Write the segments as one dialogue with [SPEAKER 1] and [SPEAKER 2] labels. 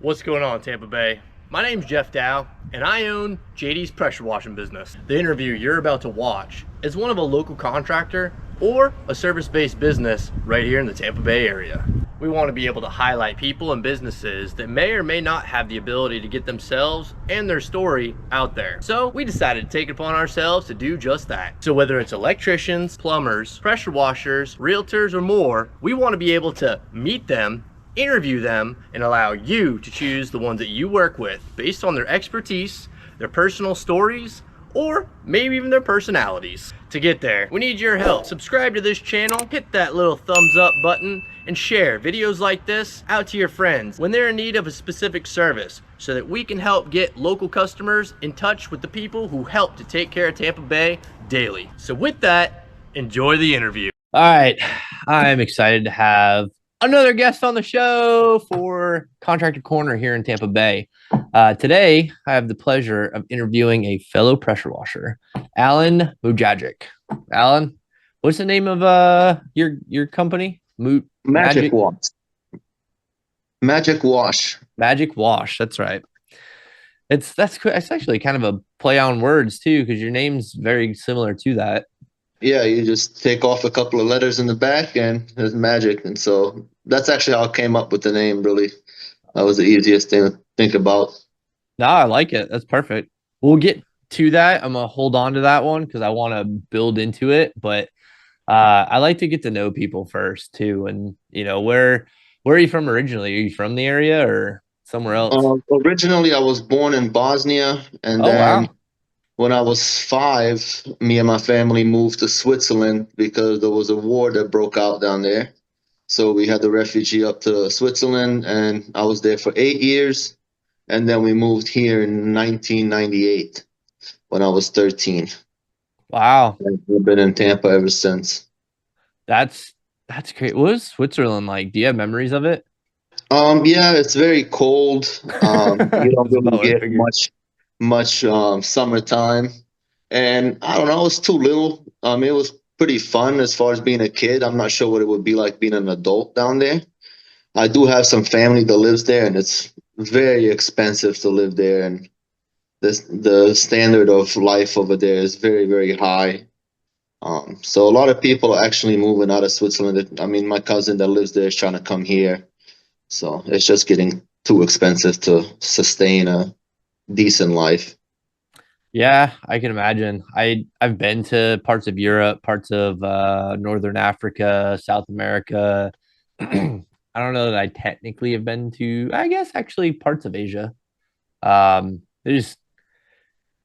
[SPEAKER 1] What's going on, Tampa Bay? My name's Jeff Dow, and I own JD's Pressure Washing business. The interview you're about to watch is one of a local contractor or a service-based business right here in the Tampa Bay area. We want to be able to highlight people and businesses that may or may not have the ability to get themselves and their story out there. So we decided to take it upon ourselves to do just that. So whether it's electricians, plumbers, pressure washers, realtors, or more, we want to be able to meet them, interview them, and allow you to choose the ones that you work with based on their expertise, their personal stories, or maybe even their personalities. To get there, we need your help. Subscribe to this channel, hit that little thumbs up button, and share videos like this out to your friends when they're in need of a specific service so that we can help get local customers in touch with the people who help to take care of Tampa Bay daily. So with that, enjoy the interview. All right, I'm excited to have another guest on the show for Contractor Corner here in Tampa Bay. Today, I have the pleasure of interviewing a fellow pressure washer, Alen Mujagic. Alen, what's the name of your company?
[SPEAKER 2] Magic Wash. Magic Wash.
[SPEAKER 1] Magic Wash. That's right. It's actually kind of a play on words too, because your name's very similar to that.
[SPEAKER 2] Yeah, you just take off a couple of letters in the back and there's magic. And so that's actually how I came up with the name, really. That was the easiest thing to think about.
[SPEAKER 1] No, I like it. That's perfect. We'll get to that. I'm gonna hold on to that one because I want to build into it. But I like to get to know people first too. And where are you from originally? Are you from the area or somewhere else?
[SPEAKER 2] Originally, I was born in Bosnia, and
[SPEAKER 1] Oh
[SPEAKER 2] then
[SPEAKER 1] wow.
[SPEAKER 2] when I was 5, me and my family moved to Switzerland because there was a war that broke out down there. So we had the refugee up to Switzerland, and I was there for 8 years. And then we moved here in 1998 when I was 13.
[SPEAKER 1] Wow.
[SPEAKER 2] And I've been in Tampa ever since.
[SPEAKER 1] That's great. What was Switzerland like? Do you have memories of it?
[SPEAKER 2] Yeah, it's very cold. You don't
[SPEAKER 1] That's
[SPEAKER 2] really
[SPEAKER 1] about what I
[SPEAKER 2] get
[SPEAKER 1] figured.
[SPEAKER 2] much summertime, and I don't know. I was too little. It was pretty fun as far as being a kid. I'm not sure what it would be like being an adult down there. I do have some family that lives there, and it's very expensive to live there, and the standard of life over there is very, very high. So a lot of people are actually moving out of Switzerland. I mean, my cousin that lives there is trying to come here. So it's just getting too expensive to sustain a decent life.
[SPEAKER 1] Yeah, I can imagine. I've been to parts of Europe, parts of Northern Africa, South America. I don't know that I technically have been to, I guess actually parts of Asia. They're just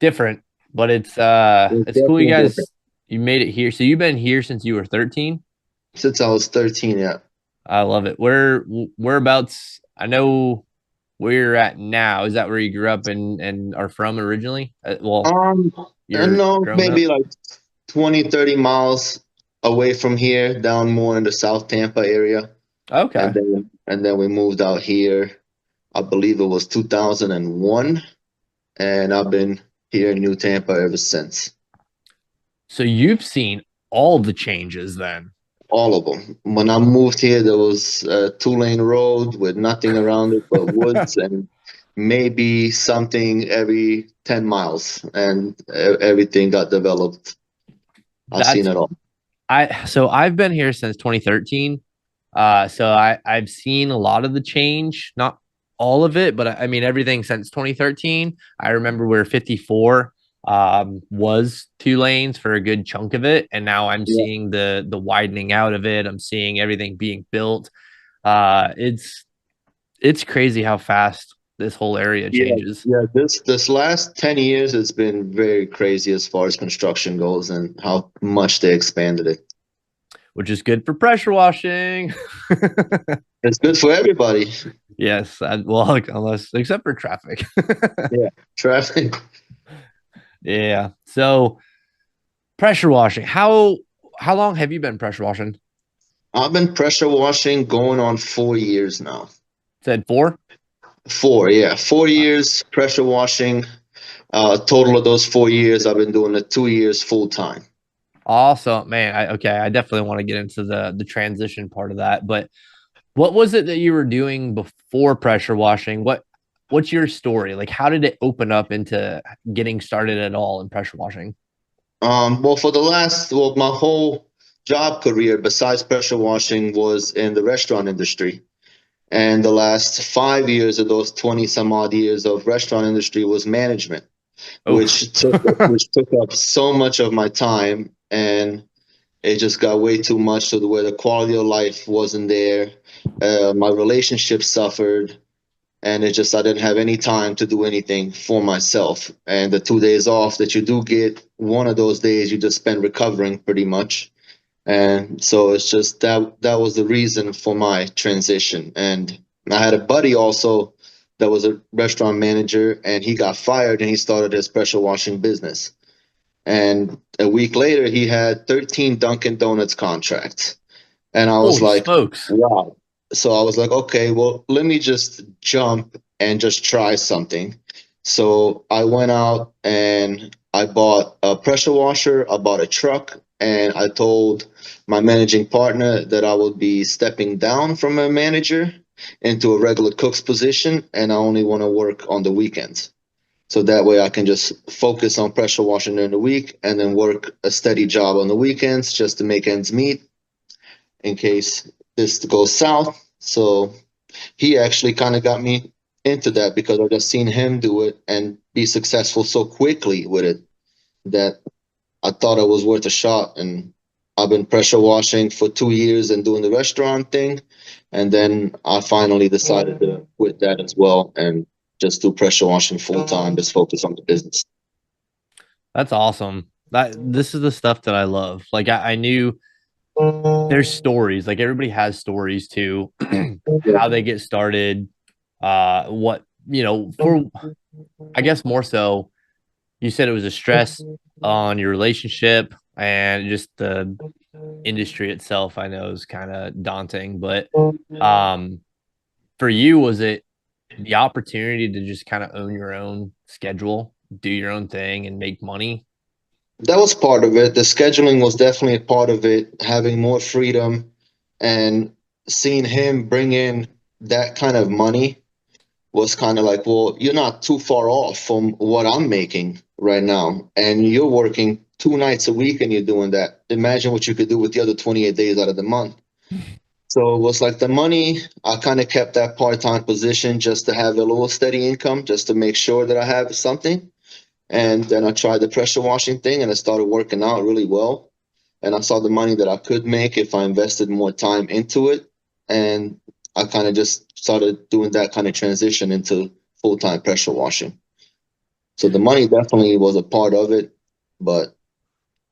[SPEAKER 1] different, but
[SPEAKER 2] It's
[SPEAKER 1] it's cool you
[SPEAKER 2] definitely different.
[SPEAKER 1] guys you made it here. So you've been here since you were 13?
[SPEAKER 2] Since I was 13, yeah.
[SPEAKER 1] I love it. Whereabouts? I know where you're at now. Is that where you grew up and are from originally? Well,
[SPEAKER 2] Um, and
[SPEAKER 1] you're
[SPEAKER 2] no,
[SPEAKER 1] growing
[SPEAKER 2] maybe
[SPEAKER 1] up.
[SPEAKER 2] like 20, 30 miles away from here, down more in the South Tampa area. And
[SPEAKER 1] Okay.
[SPEAKER 2] then we moved out here. I believe it was 2001, and I've been here in New Tampa ever since.
[SPEAKER 1] So you've seen all the changes then.
[SPEAKER 2] All of them. When I moved here, there was a 2-lane road with nothing around it but woods and maybe something every 10 miles, and everything got developed. I've seen
[SPEAKER 1] That's
[SPEAKER 2] it all.
[SPEAKER 1] I've been here since 2013. So I've seen a lot of the change, not all of it, but I mean everything since 2013. I remember where 54 was 2 lanes for a good chunk of it, and now I'm
[SPEAKER 2] Yeah,
[SPEAKER 1] seeing the widening out of it. I'm seeing everything being built. It's crazy how fast this whole area
[SPEAKER 2] yeah,
[SPEAKER 1] changes,
[SPEAKER 2] yeah. This last 10 years, it's been very crazy as far as construction goes and how much they expanded it.
[SPEAKER 1] which is good for pressure washing.
[SPEAKER 2] It's good for everybody.
[SPEAKER 1] Yes, well, unless except for traffic.
[SPEAKER 2] Yeah, traffic.
[SPEAKER 1] Yeah. So pressure washing. How long have you been pressure washing?
[SPEAKER 2] I've been pressure washing going on 4 years now.
[SPEAKER 1] Said four.
[SPEAKER 2] 4, yeah, four
[SPEAKER 1] Uh,
[SPEAKER 2] years pressure washing. Total of those 4 years, I've been doing it 2 years full time.
[SPEAKER 1] Also, man, okay, I definitely want to get into the transition part of that. But what was it that you were doing before pressure washing? what's your story? Like, how did it open up into getting started at all in pressure washing?
[SPEAKER 2] Well, my whole job career besides pressure washing was in the restaurant industry. And the last 5 years of those 20 some odd years of restaurant industry was management,
[SPEAKER 1] Oh,
[SPEAKER 2] which took up so much of my time, and it just got way too much to where the quality of life wasn't there. My relationship suffered, and it just I didn't have any time to do anything for myself. And the 2 days off that you do get, one of those days you just spend recovering pretty much. And so it's just that was the reason for my transition. And I had a buddy also that was a restaurant manager, and he got fired and he started his pressure washing business. And a week later, he had 13 Dunkin' Donuts contracts. And I was
[SPEAKER 1] holy
[SPEAKER 2] like,
[SPEAKER 1] smokes.
[SPEAKER 2] wow. So I was like, okay, well, let me just jump and just try something. So I went out and I bought a pressure washer, I bought a truck, and I told my managing partner that I would be stepping down from a manager into a regular cook's position, and I only want to work on the weekends. So that way I can just focus on pressure washing during the week and then work a steady job on the weekends just to make ends meet in case this goes south. So he actually kind of got me into that because I just seen him do it and be successful so quickly with it that I thought it was worth a shot. And I've been pressure washing for 2 years and doing the restaurant thing. And then I finally decided to quit that as well and just do pressure washing full time, just focus on the business.
[SPEAKER 1] That's awesome. This is the stuff that I love. Like I knew there's stories, like everybody has stories too, how they get started, what, for, I guess more so, you said it was a stress on your relationship and just the industry itself. I know is kind of daunting, but um, for you, was it the opportunity to just kind of own your own schedule, do your own thing, and make money?
[SPEAKER 2] That was part of it. The scheduling was definitely a part of it, having more freedom and seeing him bring in that kind of money was kind of like, well, you're not too far off from what I'm making right now. And you're working 2 nights a week and you're doing that. Imagine what you could do with the other 28 days out of the month. So it was like the money, I kind of kept that part-time position just to have a little steady income, just to make sure that I have something. And then I tried the pressure washing thing and it started working out really well. And I saw the money that I could make if I invested more time into it. And I kind of just started doing that kind of transition into full-time pressure washing. So the money definitely was a part of it. But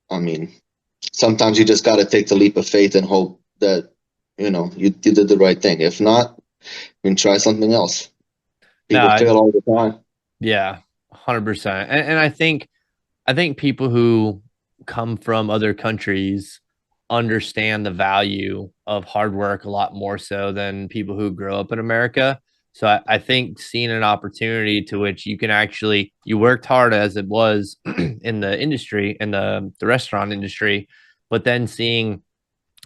[SPEAKER 2] I mean, sometimes you just got to take the leap of faith and hope that, you did the right thing. If not, then try something else.
[SPEAKER 1] No,
[SPEAKER 2] People fail all the time.
[SPEAKER 1] yeah, 100%. And I think people who come from other countries understand the value of hard work a lot more so than people who grow up in America. So I think seeing an opportunity to which you can actually you worked hard as it was in the industry in the restaurant industry, but then seeing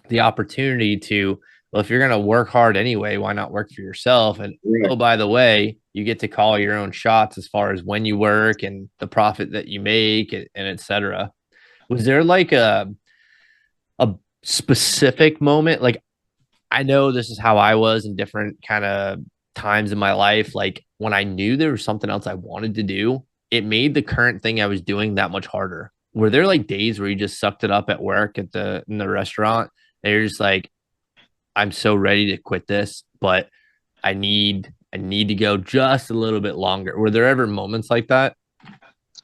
[SPEAKER 1] the opportunity to, well, if you're going to work hard anyway, why not work for yourself? And
[SPEAKER 2] Yeah.
[SPEAKER 1] oh, by the way, you get to call your own shots as far as when you work and the profit that you make and et cetera. Was there like a specific moment? Like, I know this is how I was in different kind of times in my life. Like when I knew there was something else I wanted to do, it made the current thing I was doing that much harder. Were there like days where you just sucked it up at work at the in the restaurant and you're just like, I'm so ready to quit this, but I need to go just a little bit longer. Were there ever moments like that?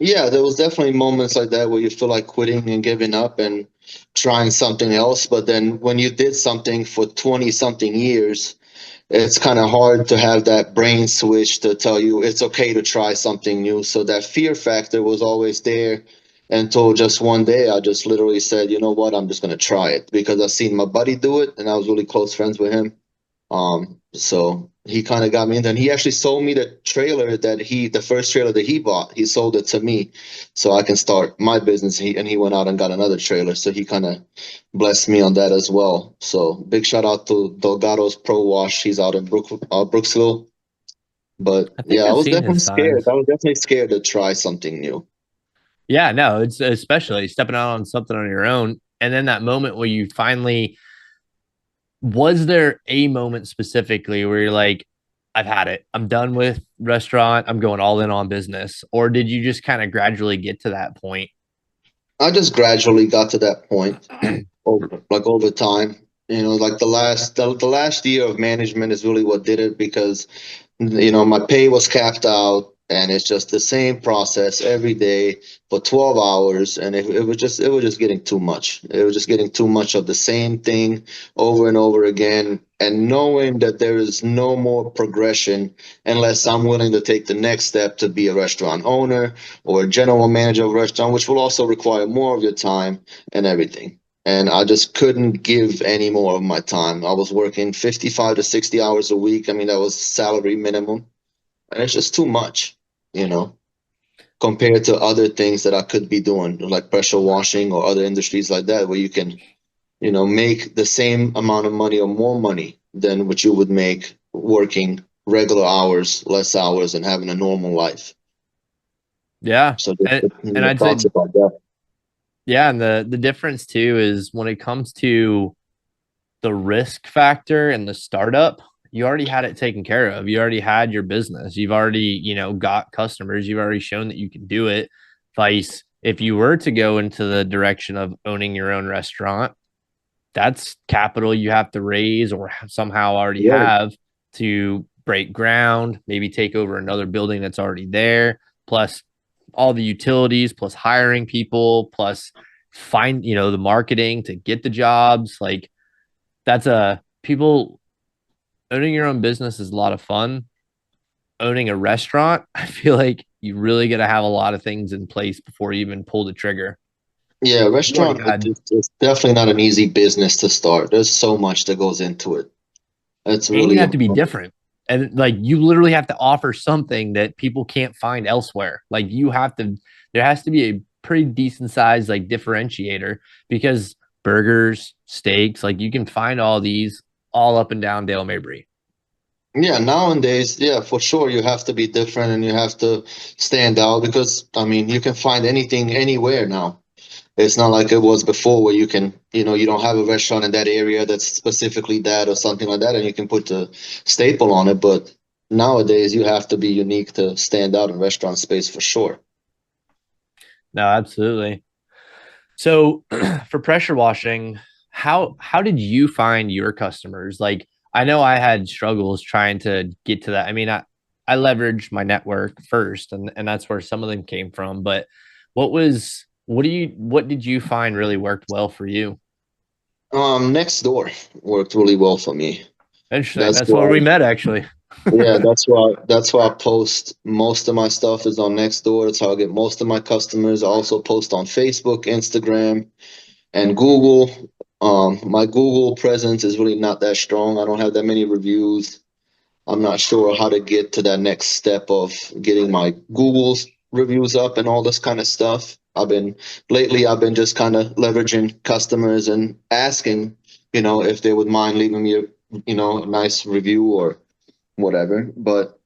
[SPEAKER 2] Yeah, there was definitely moments like that where you feel like quitting and giving up and trying something else. But then when you did something for 20 something years, it's kind of hard to have that brain switch to tell you it's okay to try something new. So that fear factor was always there until just one day I just literally said, you know what, I'm just going to try it because I seen my buddy do it and I was really close friends with him. So he kind of got me in. Then he actually sold me the first trailer that he bought. He sold it to me, so I can start my business. And he went out and got another trailer. So he kind of blessed me on that as well. So big shout out to Delgado's Pro Wash. He's out in Brooksville. But
[SPEAKER 1] I think
[SPEAKER 2] yeah, I
[SPEAKER 1] I've
[SPEAKER 2] was
[SPEAKER 1] seen
[SPEAKER 2] definitely
[SPEAKER 1] his
[SPEAKER 2] scared.
[SPEAKER 1] signs.
[SPEAKER 2] I was definitely scared to try something new.
[SPEAKER 1] Yeah, no, it's especially stepping out on something on your own. And then that moment where you finally, was there a moment specifically where you're like, I've had it. I'm done with restaurant. I'm going all in on business. Or did you just kind of gradually get to that point?
[SPEAKER 2] I just gradually got to that point over time. Like the last year of management is really what did it, because my pay was capped out, and it's just the same process every day for 12 hours, and it was just getting too much. It was just getting too much of the same thing over and over again, and knowing that there is no more progression unless I'm willing to take the next step to be a restaurant owner or a general manager of a restaurant, which will also require more of your time and everything. And I just couldn't give any more of my time. I was working 55 to 60 hours a week. I mean, that was salary minimum. And it's just too much, you know, compared to other things that I could be doing, like pressure washing or other industries like that, where you can, make the same amount of money or more money than what you would make working regular hours, less hours, and having a normal life.
[SPEAKER 1] Yeah.
[SPEAKER 2] So just
[SPEAKER 1] And I'd
[SPEAKER 2] thoughts
[SPEAKER 1] say,
[SPEAKER 2] about that.
[SPEAKER 1] yeah. And the difference too is when it comes to the risk factor and the startup, you already had it taken care of. You already had your business. You've already, got customers. You've already shown that you can do it. Vice, if you were to go into the direction of owning your own restaurant, that's capital you have to raise or somehow already
[SPEAKER 2] Yeah.
[SPEAKER 1] have to break ground, maybe take over another building that's already there, plus all the utilities, plus hiring people, plus find, the marketing to get the jobs. Like that's a people owning your own business is a lot of fun. Owning a restaurant, I feel like you really got to have a lot of things in place before you even pull the trigger.
[SPEAKER 2] Yeah,
[SPEAKER 1] You already
[SPEAKER 2] restaurant
[SPEAKER 1] had,
[SPEAKER 2] is definitely not an easy business to start. There's so much that goes into it. It's
[SPEAKER 1] and you
[SPEAKER 2] really
[SPEAKER 1] have to be
[SPEAKER 2] important.
[SPEAKER 1] different. And like you literally have to offer something that people can't find elsewhere. Like you have to, there has to be a pretty decent size like differentiator because burgers, steaks, like you can find all these all up and down Dale Mabry.
[SPEAKER 2] Yeah, nowadays, yeah, for sure, you have to be different and you have to stand out, because I mean, you can find anything anywhere now. It's not like it was before, where you don't have a restaurant in that area that's specifically that or something like that, and you can put the staple on it. But nowadays, you have to be unique to stand out in restaurant space for sure.
[SPEAKER 1] No, absolutely. So for pressure washing, how did you find your customers? Like I know I had struggles trying to get to that. I mean, I leveraged my network first and that's where some of them came from. But what did you find really worked well for you?
[SPEAKER 2] Next door worked really well for me.
[SPEAKER 1] Interesting.
[SPEAKER 2] That's
[SPEAKER 1] That's where
[SPEAKER 2] why
[SPEAKER 1] we met actually.
[SPEAKER 2] Yeah, that's why I post most of my stuff is on Nextdoor. That's how I get most of my customers. I also post on Facebook, Instagram, and Google. My Google presence is really not that strong. I don't have that many reviews. I'm not sure how to get to that next step of getting my Google's reviews up and all this kind of stuff. I've been just kind of leveraging customers and asking, if they would mind leaving me a nice review or whatever. But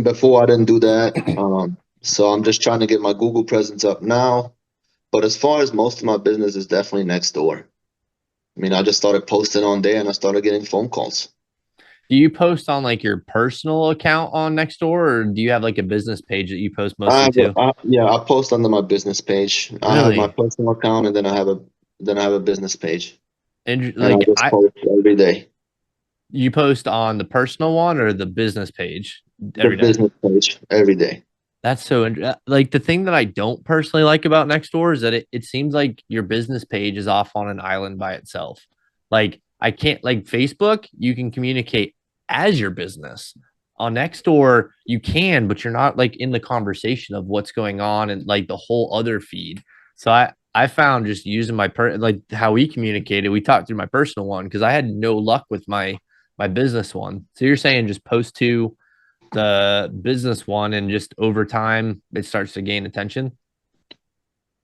[SPEAKER 2] before I didn't do that. So I'm just trying to get my Google presence up now. But as far as most of my business is definitely next door. I mean, I just started posting on there and I started getting phone calls.
[SPEAKER 1] Do you post on like your personal account on Nextdoor or do you have like a business page that you post mostly to?
[SPEAKER 2] Yeah, I post under my business page. I have my
[SPEAKER 1] Really?
[SPEAKER 2] personal account, and then I have a business page,
[SPEAKER 1] And
[SPEAKER 2] and I
[SPEAKER 1] like
[SPEAKER 2] just
[SPEAKER 1] I
[SPEAKER 2] post every day.
[SPEAKER 1] you post on the personal one or the business page
[SPEAKER 2] The
[SPEAKER 1] every day?
[SPEAKER 2] business page every day.
[SPEAKER 1] That's so like the thing that I don't personally like about Nextdoor is that it seems like your business page is off on an island by itself. Like I can't like Facebook, you can communicate as your business. On Nextdoor, you can, but you're not like in the conversation of what's going on and like the whole other feed. So I found just using like how we communicated, we talked through my personal one because I had no luck with my business one. So you're saying just post to the business one and just over time it starts to gain attention.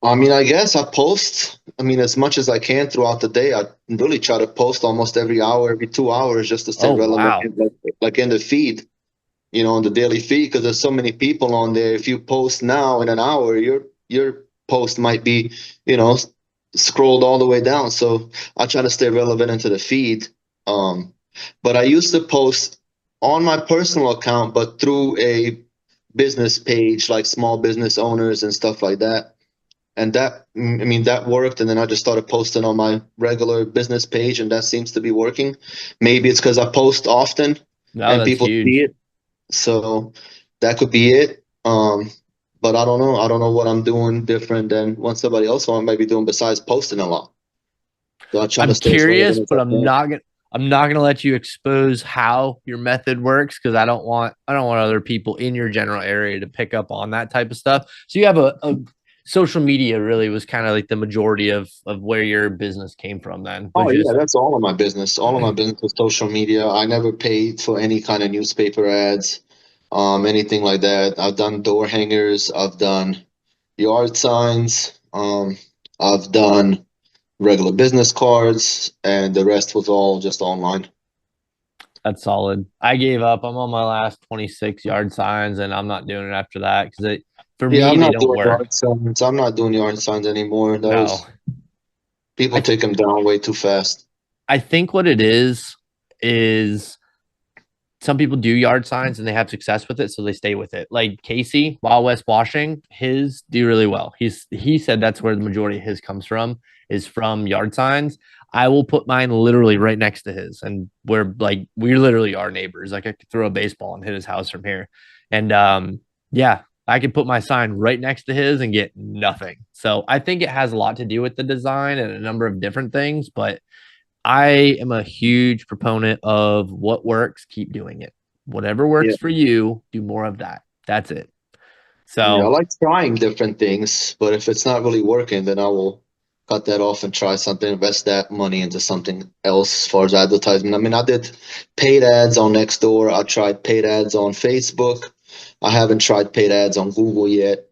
[SPEAKER 2] I mean, I guess I post. I mean, as much as I can throughout the day. I really try to post almost every hour, every 2 hours, just to stay
[SPEAKER 1] Oh
[SPEAKER 2] relevant,
[SPEAKER 1] wow.
[SPEAKER 2] like in the feed. on the daily feed, because there's so many people on there. If you post now in an hour, your post might be, scrolled all the way down. So I try to stay relevant into the feed. Um, but I used to post on my personal account, but through a business page, like small business owners and stuff like that. And that worked. And then I just started posting on my regular business page, and that seems to be working. Maybe it's because I post often
[SPEAKER 1] No,
[SPEAKER 2] and
[SPEAKER 1] that's
[SPEAKER 2] people see
[SPEAKER 1] huge.
[SPEAKER 2] it. So that could be it. But I don't know. I don't know what I'm doing different than what somebody else might be doing besides posting a lot. So I try to
[SPEAKER 1] I'm
[SPEAKER 2] stay as
[SPEAKER 1] curious,
[SPEAKER 2] relevant as
[SPEAKER 1] but
[SPEAKER 2] I can.
[SPEAKER 1] I'm not gonna let you expose how your method works because I don't want other people in your general area to pick up on that type of stuff. So you have a social media really was kind of like the majority of where your business came from then was
[SPEAKER 2] Oh yeah,
[SPEAKER 1] just
[SPEAKER 2] that's all of my business. All of my business is social media. I never paid for any kind of newspaper ads, anything like that. I've done door hangers. I've done yard signs. I've done regular business cards, and the rest was all just online.
[SPEAKER 1] that's solid. I gave up. I'm on my last 26 yard signs and I'm not doing it after that because it for
[SPEAKER 2] Yeah,
[SPEAKER 1] me
[SPEAKER 2] I'm
[SPEAKER 1] they
[SPEAKER 2] not
[SPEAKER 1] don't
[SPEAKER 2] doing
[SPEAKER 1] work.
[SPEAKER 2] yard signs. I'm not doing yard signs anymore.
[SPEAKER 1] No.
[SPEAKER 2] Those people
[SPEAKER 1] I
[SPEAKER 2] take them down way too fast.
[SPEAKER 1] I think what it is some people do yard signs and they have success with it, so they stay with it. Like Casey, Wild West Washing, his do really well. He said that's where the majority of his comes from, is from yard signs. I will put mine literally right next to his, and we literally are neighbors. Like I could throw a baseball and hit his house from here, and yeah, I could put my sign right next to his and get nothing. So I think it has a lot to do with the design and a number of different things, but I am a huge proponent of what works, keep doing it. Whatever
[SPEAKER 2] Yeah.
[SPEAKER 1] works for you, do more of that. That's it.
[SPEAKER 2] Yeah, I
[SPEAKER 1] So,
[SPEAKER 2] like trying different things, but if it's not really working, then I will cut that off and try something, invest that money into something else as far as advertisement. I mean, I did paid ads on Nextdoor. I tried paid ads on Facebook. I haven't tried paid ads on Google yet.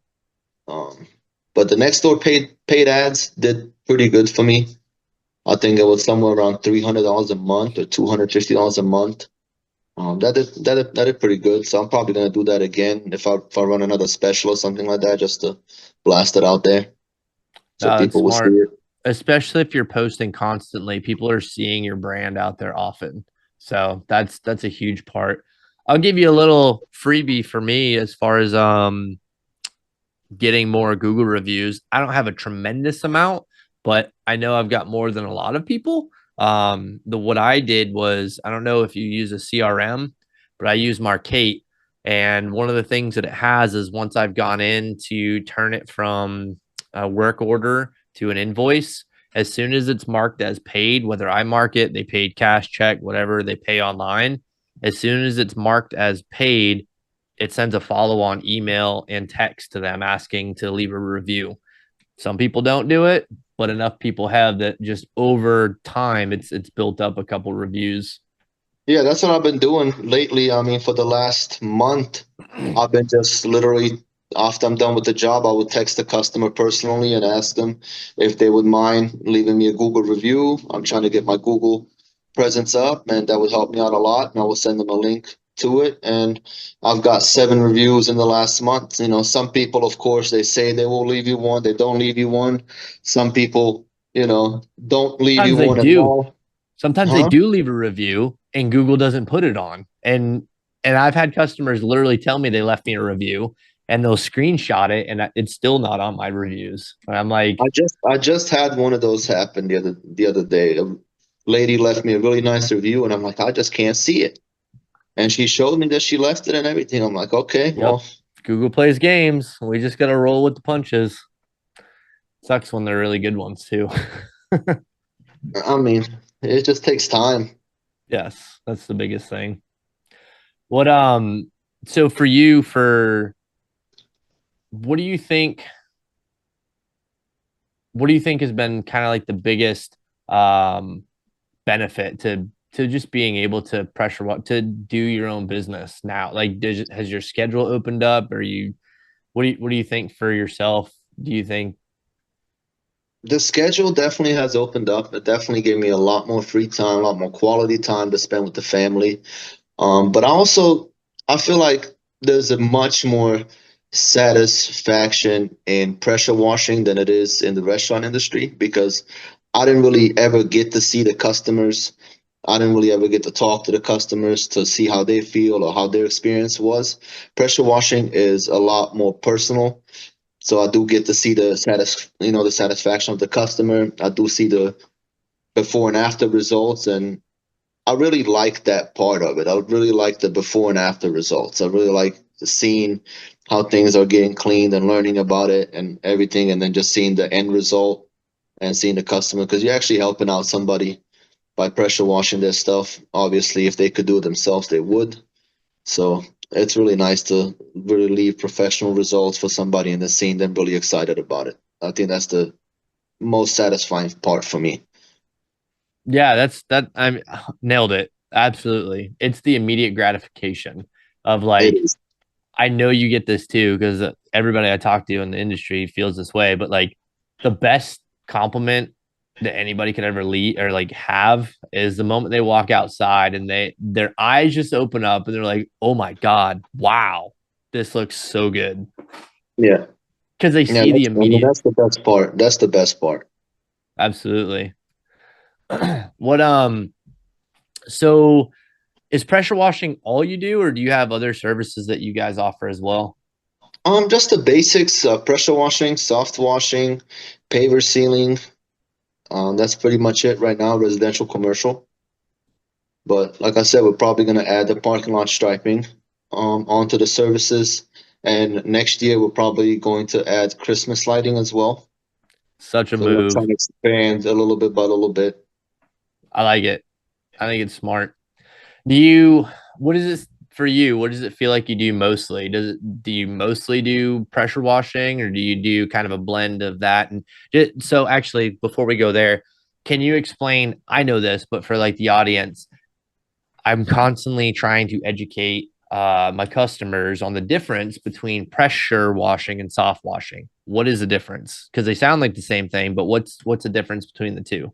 [SPEAKER 2] Um, but the Nextdoor paid ads did pretty good for me. I think it was somewhere around $300 a month or $250 a month. That did pretty good. So I'm probably gonna do that again if I run another special or something like that, just to blast it out there so
[SPEAKER 1] no, that's
[SPEAKER 2] people will see
[SPEAKER 1] smart.
[SPEAKER 2] it.
[SPEAKER 1] Especially if you're posting constantly, people are seeing your brand out there often. So that's a huge part. I'll give you a little freebie for me as far as getting more Google reviews. I don't have a tremendous amount, but I know I've got more than a lot of people. The what I did was I don't know if you use a CRM, but I use Markate, and one of the things that it has is once I've gone in to turn it from a work order to an invoice, as soon as it's marked as paid, whether I mark it, they paid cash, check, whatever they pay online, as soon as it's marked as paid, it sends a follow on email and text to them asking to leave a review. Some people don't do it, but enough people have that just over time it's built up a couple reviews.
[SPEAKER 2] Yeah, that's what I've been doing lately. I mean, for the last month, I've been just literally, after I'm done with the job, I would text the customer personally and ask them if they would mind leaving me a Google review. I'm trying to get my Google presence up, and that would help me out a lot. And I will send them a link to it. And I've got 7 reviews in the last month. Some people, of course, they say they will leave you one, they don't leave you one. Some people, don't leave you
[SPEAKER 1] Sometimes they
[SPEAKER 2] one at
[SPEAKER 1] do.
[SPEAKER 2] all.
[SPEAKER 1] Sometimes they
[SPEAKER 2] Huh?
[SPEAKER 1] do leave a review and Google doesn't put it on. And I've had customers literally tell me they left me a review and they'll screenshot it and it's still not on my reviews. And I'm like,
[SPEAKER 2] I just had one of those happen the other day. A lady left me a really nice review, and I'm like, I just can't see it. And she showed me that she left it and everything. I'm like, okay,
[SPEAKER 1] yep,
[SPEAKER 2] well,
[SPEAKER 1] Google plays games. We just got to roll with the punches. Sucks when they're really good ones too.
[SPEAKER 2] I mean, it just takes time.
[SPEAKER 1] Yes, that's the biggest thing. What so for you for what do you think what do you think has been kind of like the biggest um benefit to just being able to to do your own business now? Like has your schedule opened up? Or you what do you think for yourself? Do you think
[SPEAKER 2] The schedule definitely has opened up. It definitely gave me a lot more free time, a lot more quality time to spend with the family. But I also I feel like there's a much more satisfaction in pressure washing than it is in the restaurant industry because I didn't really ever get to see the customers. I didn't really ever get to talk to the customers to see how they feel or how their experience was. Pressure washing is a lot more personal. So I do get to see the satisfaction of the customer. I do see the before and after results, and I really like that part of it. I really like the before and after results. I really like seeing how things are getting cleaned and learning about it and everything, and then just seeing the end result and seeing the customer because you're actually helping out somebody by pressure washing their stuff. Obviously, if they could do it themselves, they would. So it's really nice to really leave professional results for somebody and then seeing them really excited about it. I think that's the most satisfying part for me.
[SPEAKER 1] Yeah, I'm nailed it. Absolutely. It's the immediate gratification of
[SPEAKER 2] It
[SPEAKER 1] like,
[SPEAKER 2] is.
[SPEAKER 1] I know you get this too, because everybody I talk to in the industry feels this way, but like the best compliment that anybody could ever lead or like have is the moment they walk outside and their eyes just open up and they're like, oh my God, wow, this looks so good.
[SPEAKER 2] Yeah.
[SPEAKER 1] Because they
[SPEAKER 2] Yeah,
[SPEAKER 1] see the
[SPEAKER 2] I mean,
[SPEAKER 1] immediate.
[SPEAKER 2] that's the best part. That's the best part.
[SPEAKER 1] Absolutely. What so is pressure washing all you do, or do you have other services that you guys offer as well?
[SPEAKER 2] Just the basics: pressure washing, soft washing, paver sealing. That's pretty much it right now. Residential, commercial. But like I said, we're probably going to add the parking lot striping onto the services, and next year we're probably going to add Christmas lighting as well.
[SPEAKER 1] Such a
[SPEAKER 2] So we're
[SPEAKER 1] move.
[SPEAKER 2] trying to expand a little bit by a little bit.
[SPEAKER 1] I like it. I think it's smart. Do you, what is this for you? What does it feel like you do mostly? Do you mostly do pressure washing or do you do kind of a blend of that? And so actually, before we go there, can you explain? I know this, but for like the audience, I'm constantly trying to educate my customers on the difference between pressure washing and soft washing. What is the difference? Because they sound like the same thing, but what's the difference between the two?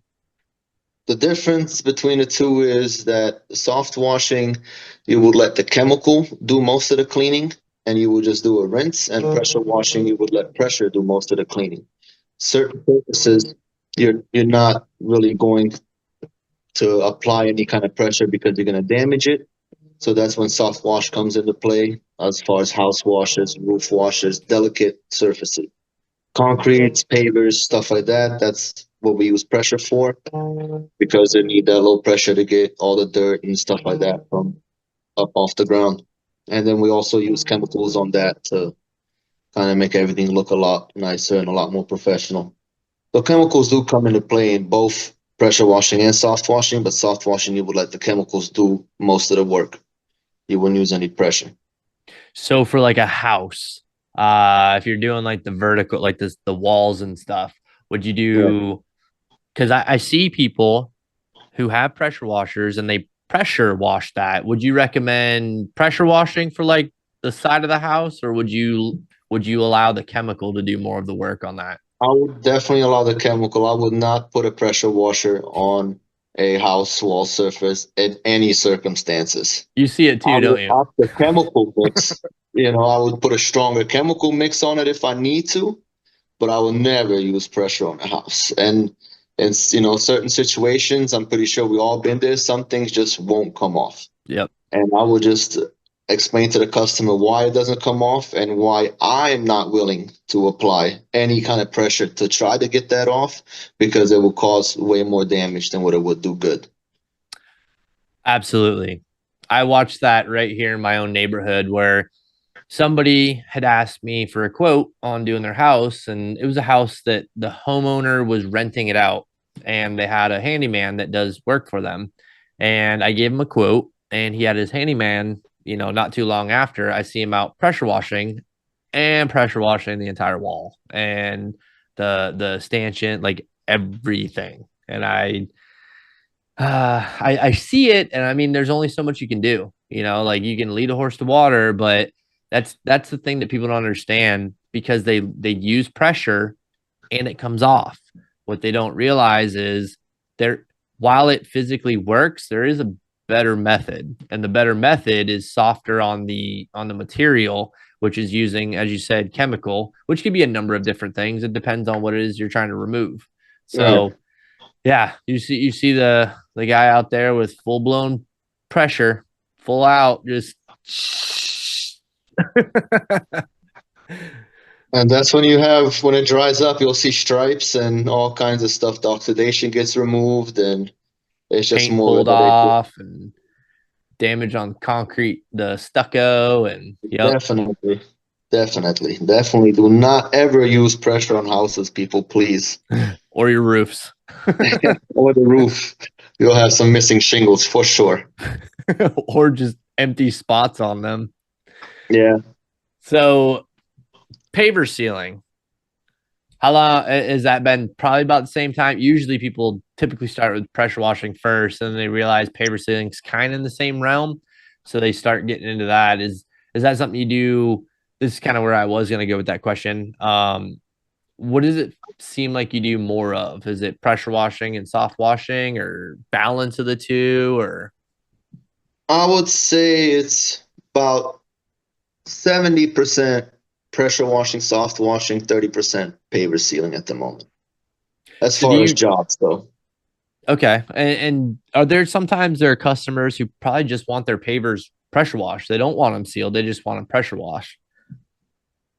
[SPEAKER 2] The difference between the two is that soft washing, you would let the chemical do most of the cleaning and you would just do a rinse, and pressure washing, you would let pressure do most of the cleaning. Certain surfaces, you're not really going to apply any kind of pressure because you're going to damage it. So that's when soft wash comes into play as far as house washes, roof washes, delicate surfaces. Concretes, pavers, stuff like that. That's what we use pressure for because they need that low pressure to get all the dirt and stuff like that from up off the ground. And then we also use chemicals on that to kind of make everything look a lot nicer and a lot more professional. So chemicals do come into play in both pressure washing and soft washing, but soft washing you would let the chemicals do most of the work. You wouldn't use any pressure.
[SPEAKER 1] So for like a house, if you're doing like the vertical, like this, the walls and stuff, would you
[SPEAKER 2] Yeah.
[SPEAKER 1] do? Because I see people who have pressure washers and they pressure wash that. Would you recommend pressure washing for like the side of the house, or would you allow the chemical to do more of the work on that?
[SPEAKER 2] I would definitely allow the chemical. I would not put a pressure washer on a house wall surface in any circumstances.
[SPEAKER 1] You see it
[SPEAKER 2] I
[SPEAKER 1] too, don't
[SPEAKER 2] would
[SPEAKER 1] you?
[SPEAKER 2] up the chemical mix. I would put a stronger chemical mix on it if I need to, but I will never use pressure on a house. And certain situations, I'm pretty sure we all been there. Some things just won't come off,
[SPEAKER 1] Yep.
[SPEAKER 2] and I will just explain to the customer why it doesn't come off and why I'm not willing to apply any kind of pressure to try to get that off because it will cause way more damage than what it would do good.
[SPEAKER 1] Absolutely. I watched that right here in my own neighborhood where somebody had asked me for a quote on doing their house, and it was a house that the homeowner was renting it out, and they had a handyman that does work for them. And I gave him a quote, and he had his handyman, not too long after, I see him out pressure washing the entire wall and the stanchion, like everything. And I see it, and I mean, there's only so much you can do. Like you can lead a horse to water, but that's the thing that people don't understand because they use pressure and it comes off. What they don't realize is there, while it physically works, there is a better method, and the better method is softer on the material, which is using, as you said, chemical, which could be a number of different things. It depends on what it is you're trying to remove.
[SPEAKER 2] Yeah.
[SPEAKER 1] So yeah, you see the guy out there with full blown pressure, full out, just
[SPEAKER 2] And that's when you have, when it dries up, you'll see stripes and all kinds of stuff. The oxidation gets removed, and it's just
[SPEAKER 1] paint
[SPEAKER 2] more of
[SPEAKER 1] pulled
[SPEAKER 2] a headache.
[SPEAKER 1] off and damage on concrete, the stucco, and yep,
[SPEAKER 2] Definitely. Definitely do not ever use pressure on houses, people, please.
[SPEAKER 1] or your roofs,
[SPEAKER 2] Or the roof. You'll have some missing shingles for sure.
[SPEAKER 1] or just empty spots on them.
[SPEAKER 2] Yeah.
[SPEAKER 1] So paver sealing. How long has that been? Probably about the same time. Usually people typically start with pressure washing first, and then they realize paver sealing's kind of in the same realm. So they start getting into that. Is that something you do? This is kind of where I was going to go with that question. What does it seem like you do more of? Is it pressure washing and soft washing, or balance of the two, or
[SPEAKER 2] I would say it's about 70% pressure washing, soft washing, 30% paver sealing at the moment. As
[SPEAKER 1] so do
[SPEAKER 2] far as
[SPEAKER 1] you?
[SPEAKER 2] jobs, though.
[SPEAKER 1] Okay, and are there customers who probably just want their pavers pressure washed? They don't want them sealed. They just want them pressure washed.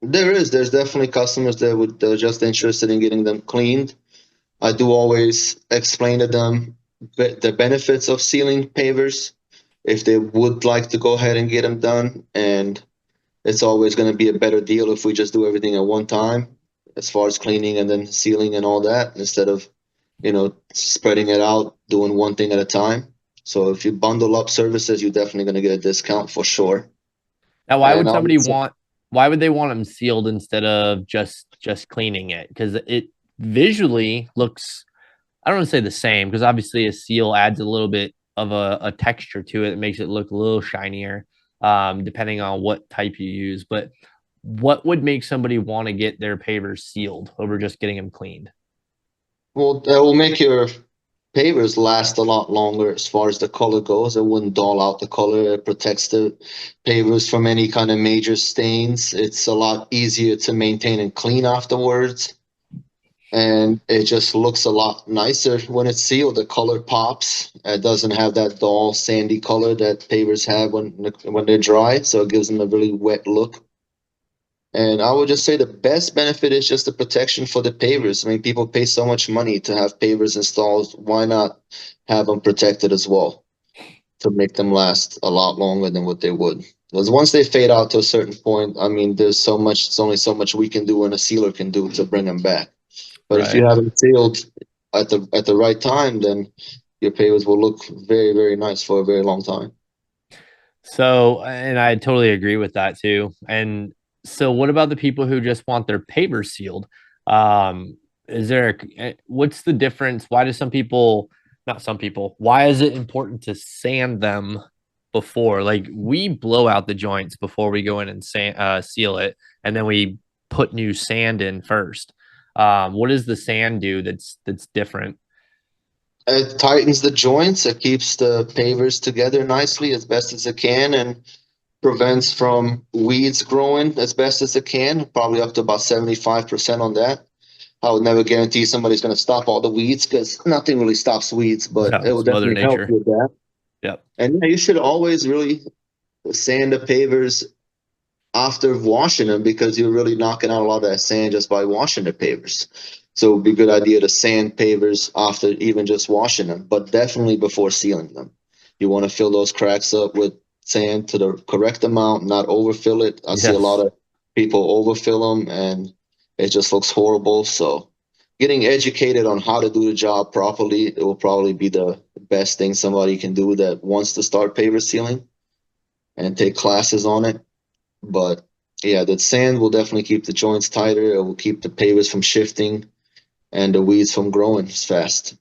[SPEAKER 2] There's definitely customers that are just interested in getting them cleaned. I do always explain to them the benefits of sealing pavers if they would like to go ahead and get them done. And it's always going to be a better deal if we just do everything at one time, as far as cleaning and then sealing and all that, instead of, spreading it out, doing one thing at a time. So if you bundle up services, you're definitely going to get a discount for sure.
[SPEAKER 1] Now,
[SPEAKER 2] And I would say,
[SPEAKER 1] why would they want them sealed instead of just cleaning it? Because it visually looks, I don't want to say the same, because obviously a seal adds a little bit of a texture to it. It makes it look a little shinier, depending on what type you use. But what would make somebody want to get their pavers sealed over just getting them cleaned?
[SPEAKER 2] well, that will make your pavers last a lot longer as far as the color goes. It wouldn't dull out the color. It protects the pavers from any kind of major stains. It's a lot easier to maintain and clean afterwards. And it just looks a lot nicer when it's sealed. The color pops. It doesn't have that dull, sandy color that pavers have when they're dry. So it gives them a really wet look. And I would just say the best benefit is just the protection for the pavers. I mean, people pay so much money to have pavers installed. Why not have them protected as well to make them last a lot longer than what they would? Because once they fade out to a certain point, I mean, it's only so much we can do and a sealer can do to bring them back. But if
[SPEAKER 1] Right.
[SPEAKER 2] you have them sealed at the right time, then your pavers will look very, very nice for a very long time.
[SPEAKER 1] So, and I totally agree with that too. And so, what about the people who just want their pavers sealed? What's the difference? Why do some people, not some people, why is it important to sand them before? Like, we blow out the joints before we go in and seal it, and then we put new sand in first. What does the sand do that's different?
[SPEAKER 2] It tightens the joints. It keeps the pavers together nicely as best as it can, and prevents from weeds growing as best as it can. Probably up to about 75% on that. I would never guarantee somebody's going to stop all the weeds because nothing really stops weeds, but
[SPEAKER 1] No,
[SPEAKER 2] it will
[SPEAKER 1] it's Mother
[SPEAKER 2] definitely help
[SPEAKER 1] Nature.
[SPEAKER 2] with that.
[SPEAKER 1] Yep.
[SPEAKER 2] And yeah, you should always really sand the pavers after washing them because you're really knocking out a lot of that sand just by washing the pavers. So it'd be a good idea to sand pavers after even just washing them, but definitely before sealing them. You want to fill those cracks up with sand to the correct amount, not overfill it. I see a lot
[SPEAKER 1] Yes.
[SPEAKER 2] of people overfill them and it just looks horrible. So getting educated on how to do the job properly, it will probably be the best thing somebody can do that wants to start paver sealing and take classes on it. But yeah, the sand will definitely keep the joints tighter. It will keep the pavers from shifting and the weeds from growing as fast.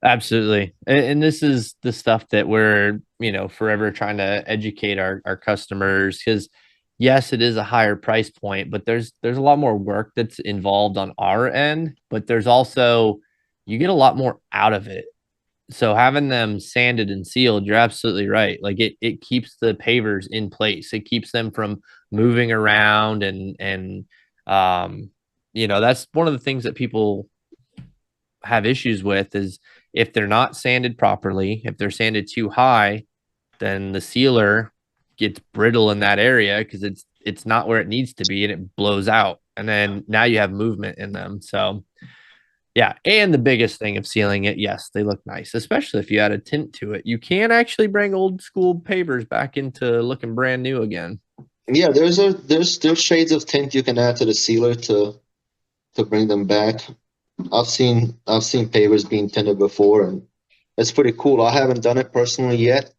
[SPEAKER 1] Absolutely. And this is the stuff that we're, forever trying to educate our customers, because yes, it is a higher price point, but there's a lot more work that's involved on our end, but there's also, you get a lot more out of it.
[SPEAKER 3] so having them sanded and sealed, you're absolutely right. Like it keeps the pavers in place. It keeps them from moving around and um that's one of the things that people have issues with is if they're not sanded properly, if they're sanded too high, then the sealer gets brittle in that area because it's not where it needs to be and it blows out. And then now you have movement in them. So yeah, and the biggest thing of sealing it, yes, they look nice, especially if you add a tint to it. You can actually bring old school pavers back into looking brand new again.
[SPEAKER 2] Yeah, there's shades of tint you can add to the sealer to bring them back. I've seen pavers being tinted before, and it's pretty cool. I haven't done it personally yet,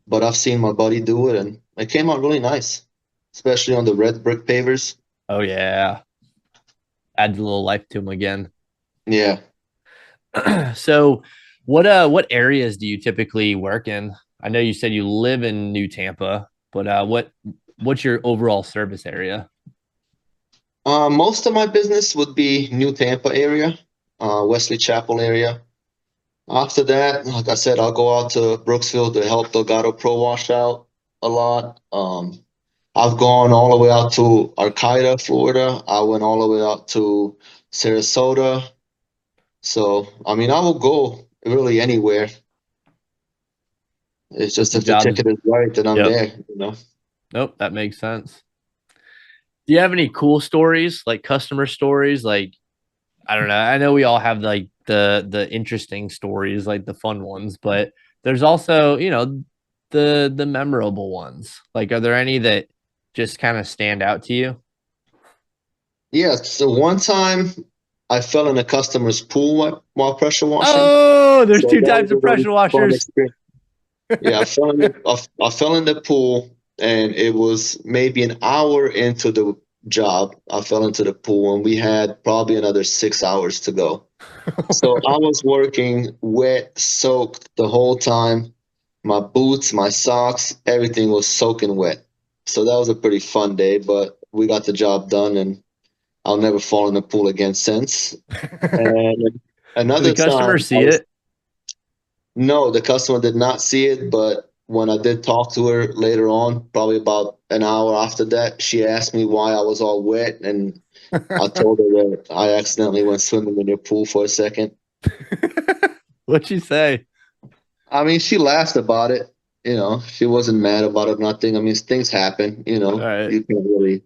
[SPEAKER 2] but I've seen my buddy do it, and it came out really nice, especially on the red brick pavers.
[SPEAKER 3] Oh yeah, adds a little life to them again.
[SPEAKER 2] Yeah.
[SPEAKER 3] So, what areas do you typically work in? I know you said you live in New Tampa, but what's your overall service area?
[SPEAKER 2] Most of my business would be New Tampa area, Wesley Chapel area. After that, like I said, I'll go out to Brooksville to help Delgado Pro Wash out a lot. I've gone all the way out to Arcata, Florida. I went all the way out to Sarasota. So, I mean, I will go really anywhere. It's
[SPEAKER 3] Put
[SPEAKER 2] just
[SPEAKER 3] the
[SPEAKER 2] if the
[SPEAKER 3] jobs.
[SPEAKER 2] ticket is right, then I'm
[SPEAKER 3] Yep.
[SPEAKER 2] there.
[SPEAKER 3] Nope, that makes sense. Do you have any cool stories, like customer stories? Like, I don't know. I know we all have like the interesting stories, like the fun ones, but there's also, the memorable ones. Like, are there any that just kind of stand out to you?
[SPEAKER 2] Yeah, so one time I fell in a customer's pool while pressure washing.
[SPEAKER 3] Oh, there's
[SPEAKER 2] So
[SPEAKER 3] two
[SPEAKER 2] that was
[SPEAKER 3] types
[SPEAKER 2] a
[SPEAKER 3] of
[SPEAKER 2] really
[SPEAKER 3] pressure
[SPEAKER 2] fun
[SPEAKER 3] washers.
[SPEAKER 2] experience. Yeah, I fell in the pool, and it was maybe an hour into the job. I fell into the pool, and we had probably another 6 hours to go. So I was working wet, soaked the whole time. My boots, my socks, everything was soaking wet. So that was a pretty fun day, but we got the job done, and I'll never fall in the pool again since. And
[SPEAKER 3] Did the
[SPEAKER 2] another
[SPEAKER 3] customer
[SPEAKER 2] time, I
[SPEAKER 3] see
[SPEAKER 2] was
[SPEAKER 3] it?
[SPEAKER 2] no, the customer did not see it, but when I did talk to her later on, probably about an hour after that, she asked me why I was all wet, and I told her that I accidentally went swimming in your pool for a second.
[SPEAKER 3] What'd she say?
[SPEAKER 2] I mean, she laughed about it. She wasn't mad about it, nothing. I mean, things happen.
[SPEAKER 3] All right.
[SPEAKER 2] You can't really.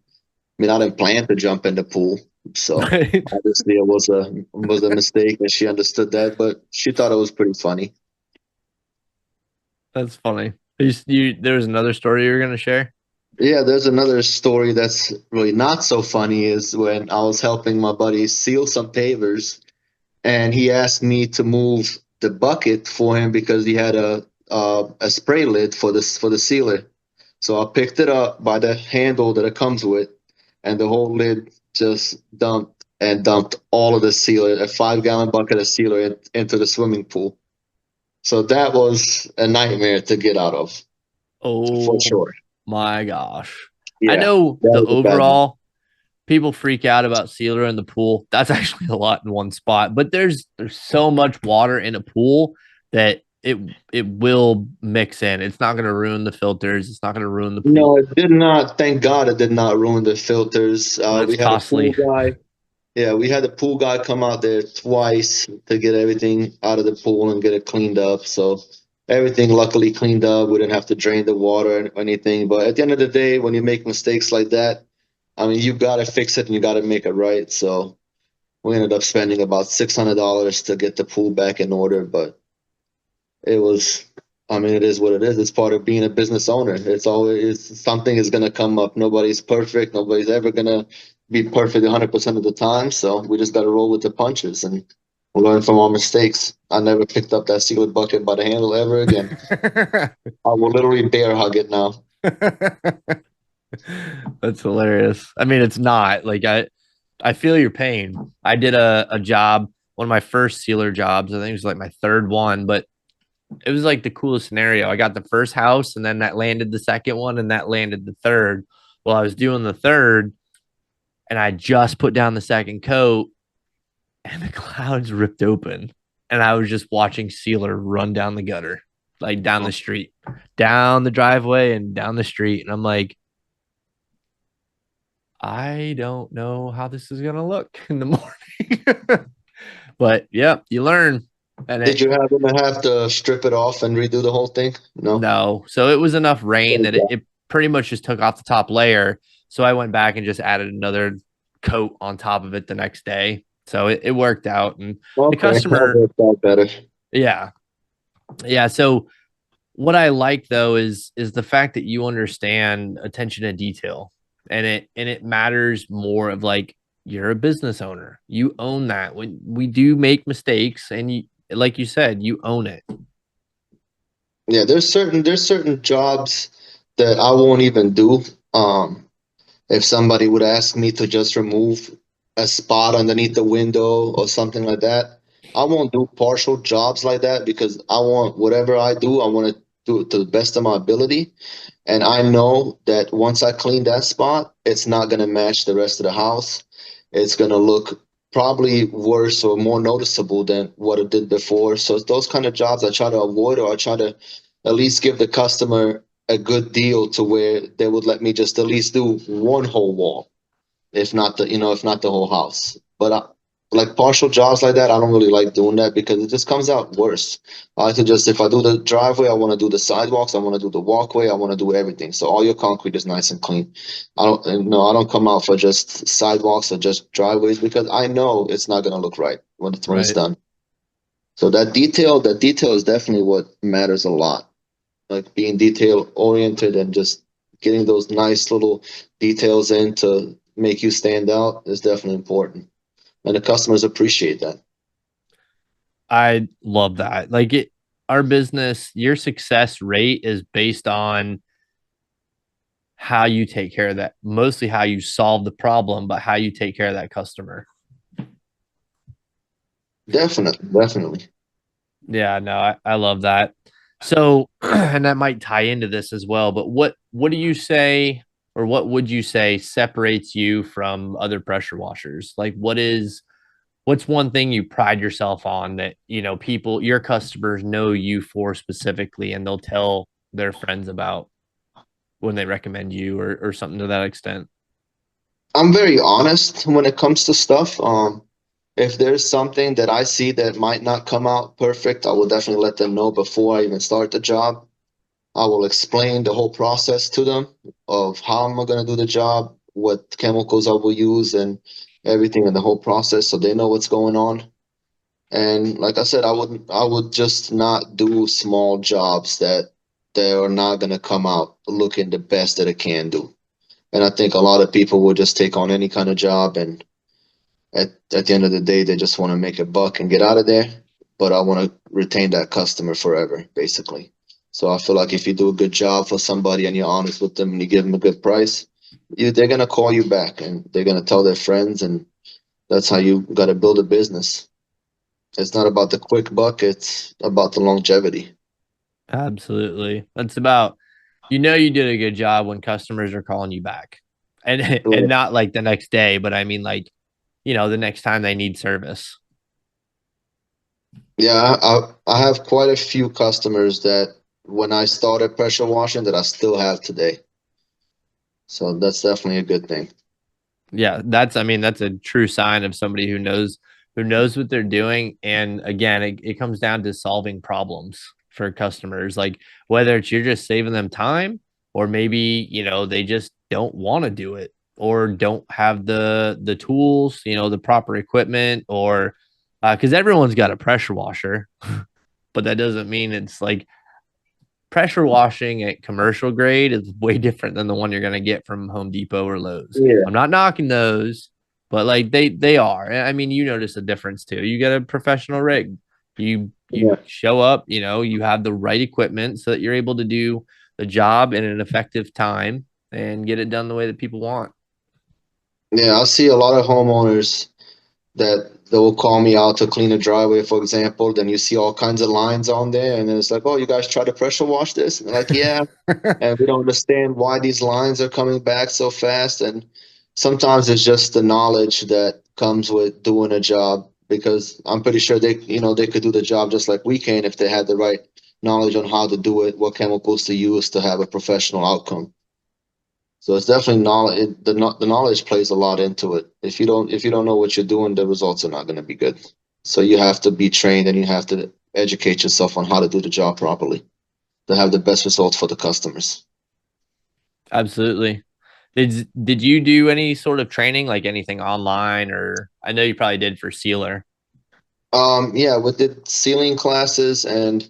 [SPEAKER 2] I mean, I didn't plan to jump in the pool, so
[SPEAKER 3] Right.
[SPEAKER 2] obviously it was a mistake, and she understood that. But she thought it was pretty funny.
[SPEAKER 3] That's funny. There was another story you were gonna share.
[SPEAKER 2] Yeah, there's another story that's really not so funny is when I was helping my buddy seal some pavers, and he asked me to move the bucket for him because he had a spray lid for the sealer. So I picked it up by the handle that it comes with, and the whole lid just dumped all of the sealer, a 5-gallon bucket of sealer into the swimming pool. So that was a nightmare to get out of, for
[SPEAKER 3] Oh
[SPEAKER 2] sure.
[SPEAKER 3] my gosh. I
[SPEAKER 2] Yeah,
[SPEAKER 3] know
[SPEAKER 2] that
[SPEAKER 3] the
[SPEAKER 2] was a bad one.
[SPEAKER 3] overall people freak out about sealer in the pool. That's actually a lot in one spot, but there's so much water in a pool that it will mix in. It's not going to ruin the filters. It's not going to ruin the pool,
[SPEAKER 2] No, it did not. Thank God it did not ruin the filters.
[SPEAKER 3] but it's
[SPEAKER 2] We had a pool
[SPEAKER 3] costly.
[SPEAKER 2] guy. Yeah, we had the pool guy come out there twice to get everything out of the pool and get it cleaned up. So everything luckily cleaned up. We didn't have to drain the water or anything. But at the end of the day, when you make mistakes like that, I mean, you got to fix it and you got to make it right. So we ended up spending about $600 to get the pool back in order. But it was, I mean, it is what it is. It's part of being a business owner. It's always something is going to come up. Nobody's perfect. Nobody's ever going to be perfect 100% of the time. So we just got to roll with the punches and learn from our mistakes. I never picked up that sealed bucket by the handle ever again. I will literally bear hug it now.
[SPEAKER 3] That's hilarious. I mean, it's not like I feel your pain. I did a job, one of my first sealer jobs. I think it was like my third one, but it was like the coolest scenario. I got the first house and then that landed the second one and that landed the third. Well, I was doing the third and I just put down the second coat and the clouds ripped open. and I was just watching Sealer run down the gutter, like down the street, down the driveway and down the street. And I'm like, I don't know how this is gonna look in the morning. But yeah, you learn. And
[SPEAKER 2] Did you have to strip it off and redo the whole thing? No.
[SPEAKER 3] no. So it was enough rain that it pretty much just took off the top layer. So I went back and just added another coat on top of it the next day. So it worked out. And the customer,
[SPEAKER 2] that worked out better.
[SPEAKER 3] yeah. Yeah. So what I like though is the fact that you understand attention to detail, and it matters more of like you're a business owner. You own that. When we do make mistakes, and you, like you said, you own it.
[SPEAKER 2] Yeah, there's certain jobs that I won't even do. If somebody would ask me to just remove a spot underneath the window or something like that, I won't do partial jobs like that because I want whatever I do, I want to do it to the best of my ability. And I know that once I clean that spot, it's not going to match the rest of the house. It's going to look probably worse or more noticeable than what it did before. So those kind of jobs I try to avoid, or I try to at least give the customer a good deal to where they would let me just at least do one whole wall, if not the whole house. But like partial jobs like that, I don't really like doing that because it just comes out worse. I like to just, if I do the driveway, I want to do the sidewalks, I want to do the walkway, I want to do everything. So all your concrete is nice and clean. I don't come out for just sidewalks or just driveways because I know it's not gonna look right when it's done. So that detail is definitely what matters a lot. Like being detail oriented and just getting those nice little details in to make you stand out is definitely important. And the customers appreciate that.
[SPEAKER 3] I love that. Like our business, your success rate is based on how you take care of that, mostly how you solve the problem, but how you take care of that customer.
[SPEAKER 2] Definitely.
[SPEAKER 3] Yeah, no, I love that. So, and that might tie into this as well, but what do you say, or what would you say separates you from other pressure washers? Like what's one thing you pride yourself on that, people, your customers know you for specifically, and they'll tell their friends about when they recommend you, or something to that extent?
[SPEAKER 2] I'm very honest when it comes to stuff. If there's something that I see that might not come out perfect, I will definitely let them know before I even start the job. I will explain the whole process to them of how I'm going to do the job, what chemicals I will use, and everything in the whole process so they know what's going on. And like I said, I would just not do small jobs that they are not going to come out looking the best that it can do. And I think a lot of people will just take on any kind of job, and at the end of the day, they just want to make a buck and get out of there. But I want to retain that customer forever, basically. So I feel like if you do a good job for somebody and you're honest with them and you give them a good price, they're gonna call you back and they're gonna tell their friends, and that's how you got to build a business. It's not about the quick buck; it's about the longevity.
[SPEAKER 3] Absolutely. That's about, you did a good job when customers are calling you back. And and
[SPEAKER 2] Right.
[SPEAKER 3] not like the next day, but I mean like, the next time they need service.
[SPEAKER 2] Yeah, I have quite a few customers that when I started pressure washing that I still have today. So that's definitely a good thing.
[SPEAKER 3] Yeah, I mean, that's a true sign of somebody who knows what they're doing. And again, it comes down to solving problems for customers, like whether it's you're just saving them time, or maybe, they just don't want to do it, or don't have the tools, the proper equipment, or because everyone's got a pressure washer, but that doesn't mean it's like pressure washing at commercial grade is way different than the one you're going to get from Home Depot or Lowe's.
[SPEAKER 2] Yeah.
[SPEAKER 3] I'm not knocking those, but like they are. I mean, you notice a difference too. You get a professional rig. You
[SPEAKER 2] Yeah.
[SPEAKER 3] show up, you have the right equipment so that you're able to do the job in an effective time and get it done the way that people want.
[SPEAKER 2] Yeah, I see a lot of homeowners that they will call me out to clean a driveway, for example. Then you see all kinds of lines on there, and then it's like, "Oh, you guys try to pressure wash this?" And they're like, "Yeah," and we don't understand why these lines are coming back so fast. And sometimes it's just the knowledge that comes with doing a job because I'm pretty sure they could do the job just like we can if they had the right knowledge on how to do it, what chemicals to use to have a professional outcome. So it's definitely knowledge. The knowledge plays a lot into it. If you don't know what you're doing, the results are not going to be good. So you have to be trained and you have to educate yourself on how to do the job properly to have the best results for the customers.
[SPEAKER 3] Absolutely. Did you do any sort of training, like anything online, or I know you probably did for sealer?
[SPEAKER 2] Yeah, we did sealing classes, and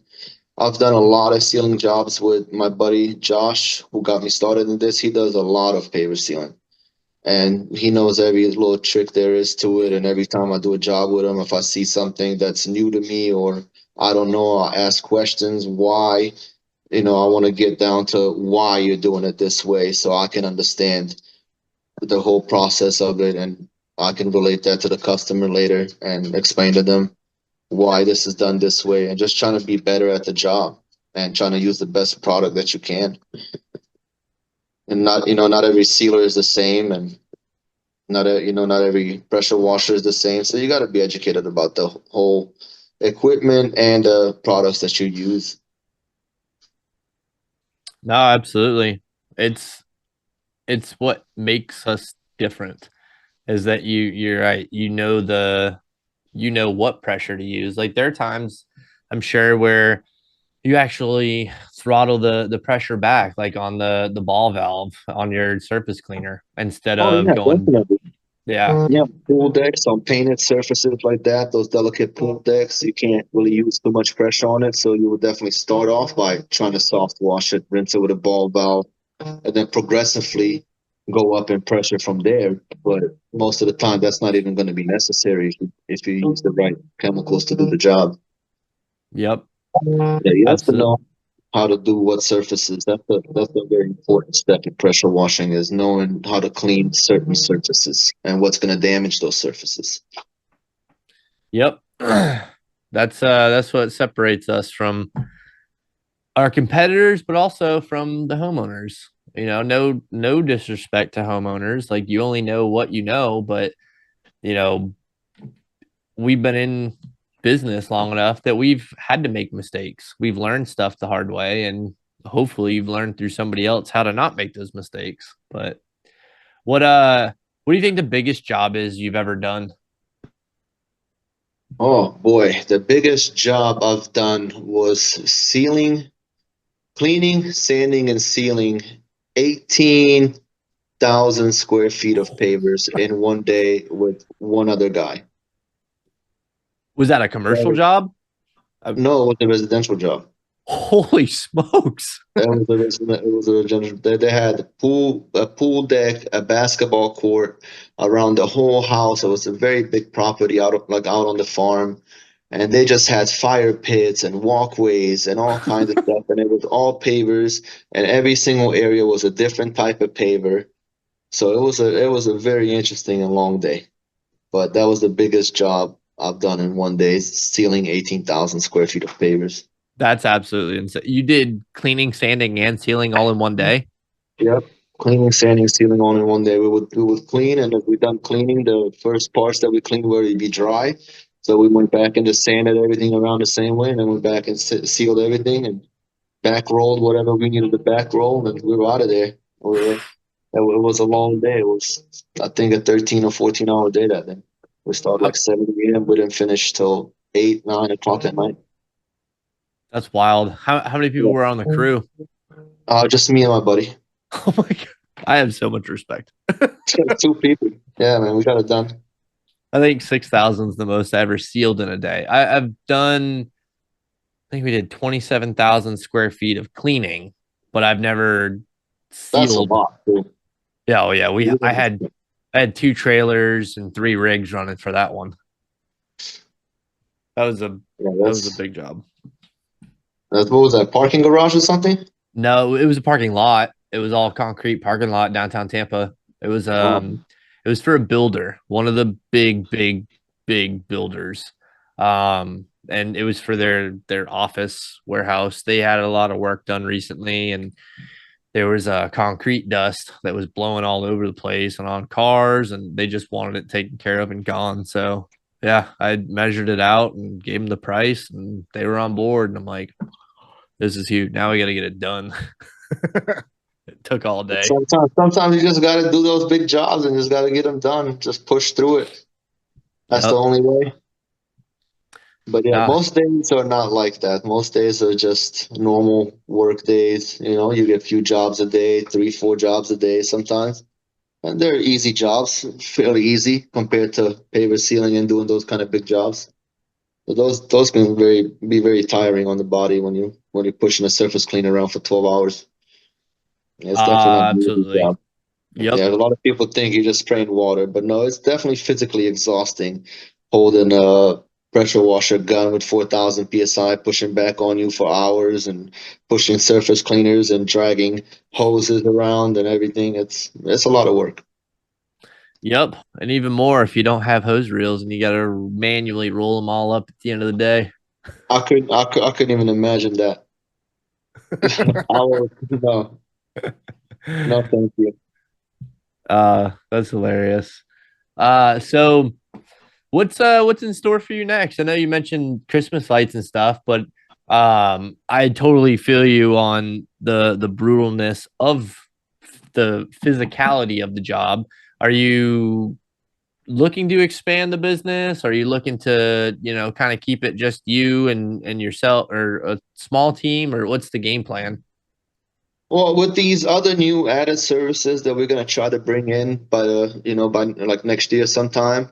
[SPEAKER 2] I've done a lot of sealing jobs with my buddy Josh, who got me started in this. He does a lot of paver sealing, and he knows every little trick there is to it. And every time I do a job with him, if I see something that's new to me or I don't know, I'll ask questions. Why? I want to get down to why you're doing it this way so I can understand the whole process of it, and I can relate that to the customer later and explain to them why this is done this way, and just trying to be better at the job and trying to use the best product that you can. And not every sealer is the same, and not every pressure washer is the same. So you got to be educated about the whole equipment and the products that you use.
[SPEAKER 3] No, absolutely. It's it's what makes us different is that you're right. You know what pressure to use. Like there are times I'm sure where you actually throttle the pressure back, like on the ball valve on your surface cleaner instead
[SPEAKER 2] Oh
[SPEAKER 3] of
[SPEAKER 2] yeah,
[SPEAKER 3] going,
[SPEAKER 2] definitely.
[SPEAKER 3] yeah.
[SPEAKER 2] Yeah, pool decks on painted surfaces like that, those delicate pool decks, you can't really use too much pressure on it. So you would definitely start off by trying to soft wash it, rinse it with a ball valve, and then progressively go up in pressure from there. But most of the time, that's not even going to be necessary if you use the right chemicals to do the job.
[SPEAKER 3] Yep.
[SPEAKER 2] Yeah, you have to
[SPEAKER 3] Absolutely.
[SPEAKER 2] know how to do what surfaces. That's a very important step in pressure washing is knowing how to clean certain surfaces and what's going to damage those surfaces.
[SPEAKER 3] Yep. That's what separates us from our competitors, but also from the homeowners. No disrespect to homeowners. Like you only know what you know, but you know, we've been in business long enough that we've had to make mistakes. We've learned stuff the hard way, and hopefully you've learned through somebody else how to not make those mistakes. But what what do you think the biggest job is you've ever done?
[SPEAKER 2] Oh boy, the biggest job I've done was cleaning, sanding, and sealing 18,000 square feet of pavers in one day with one other guy.
[SPEAKER 3] Was that a commercial job? Uh,
[SPEAKER 2] No, it was a residential job.
[SPEAKER 3] Holy smokes.
[SPEAKER 2] They had a pool deck, a basketball court around the whole house. It was a very big property out on the farm, and they just had fire pits and walkways and all kinds of stuff. And it was all pavers, and every single area was a different type of paver. So it was a very interesting and long day. But that was the biggest job I've done in one day, sealing 18,000 square feet of pavers.
[SPEAKER 3] That's absolutely insane. You did cleaning, sanding, and sealing all in one day?
[SPEAKER 2] Yep. Cleaning, sanding, sealing all in one day. We would clean, and if we're done cleaning, the first parts that we cleaned were to be dry. So we went back and just sanded everything around the same way, and then went back and sealed everything and back rolled whatever we needed to back roll, and we were out of there. It was a long day. It was, I think, a 13 or 14-hour day that day. We started
[SPEAKER 3] How,
[SPEAKER 2] like 7 a.m. We didn't finish till 8, 9 o'clock at night.
[SPEAKER 3] that's wild. How many people
[SPEAKER 2] Yeah.
[SPEAKER 3] were on the crew?
[SPEAKER 2] Just me and my buddy.
[SPEAKER 3] Oh my God. I have so much respect.
[SPEAKER 2] Two people. Yeah, man, we got it done.
[SPEAKER 3] I think 6,000 is the most I ever sealed in a day. I've done, I think we did 27,000 square feet of cleaning, but I've never
[SPEAKER 2] That's a
[SPEAKER 3] sealed.
[SPEAKER 2] lot, dude.
[SPEAKER 3] Yeah, oh yeah. I had two trailers and three rigs running for that one. That was a
[SPEAKER 2] Yeah,
[SPEAKER 3] that was a big job.
[SPEAKER 2] that's what was that, parking garage or something?
[SPEAKER 3] No, it was a parking lot. It was all concrete parking lot downtown Tampa. It was
[SPEAKER 2] Oh,
[SPEAKER 3] um it was for a builder, one of the big builders. And it was for their office warehouse. They had a lot of work done recently, and there was a concrete dust that was blowing all over the place and on cars, and they just wanted it taken care of and gone. So Yeah, I measured it out and gave them the price, and they were on board. And I'm like, this is huge. Now we got to get it done. It took all
[SPEAKER 2] But
[SPEAKER 3] day.
[SPEAKER 2] sometimes you just got to do those big jobs and just got to get them done. Just push through it. That's the
[SPEAKER 3] Yep.
[SPEAKER 2] only way. But yeah,
[SPEAKER 3] Nah,
[SPEAKER 2] most days are not like that. Most days are just normal work days. You know, you get a few jobs a day, three, four jobs a day sometimes. And they're easy jobs, fairly easy compared to paver sealing and doing those kind of big jobs. But those can be very tiring on the body when you're pushing a surface cleaner around for 12 hours. It's definitely not an easy
[SPEAKER 3] absolutely.
[SPEAKER 2] job.
[SPEAKER 3] Yep.
[SPEAKER 2] Yeah, a lot of people think you're just spraying water, but no, it's definitely physically exhausting holding a pressure washer gun with 4,000 psi, pushing back on you for hours and pushing surface cleaners and dragging hoses around and everything. It's a lot of work.
[SPEAKER 3] Yep. And even more if you don't have hose reels and you got to manually roll them all up at the end of the day.
[SPEAKER 2] I couldn't even imagine that. I was, no, no, thank you.
[SPEAKER 3] That's hilarious. So what's in store for you next? I know you mentioned Christmas lights and stuff, but I totally feel you on the brutalness of the physicality of the job. Are you looking to expand the business? Are you looking to, kind of keep it just you and yourself or a small team, or what's the game plan?
[SPEAKER 2] Well, with these other new added services that we're gonna try to bring in by like next year sometime,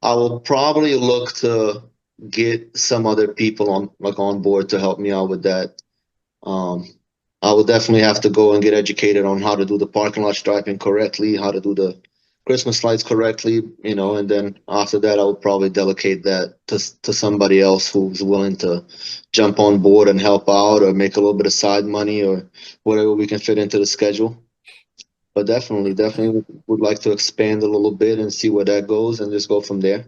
[SPEAKER 2] I will probably look to get some other people on board to help me out with that. Um, I will definitely have to go and get educated on how to do the parking lot striping correctly, how to do the Christmas lights correctly, and then after that, I will probably delegate that to somebody else who's willing to jump on board and help out or make a little bit of side money or whatever we can fit into the schedule. But definitely would like to expand a little bit and see where that goes and just go from there.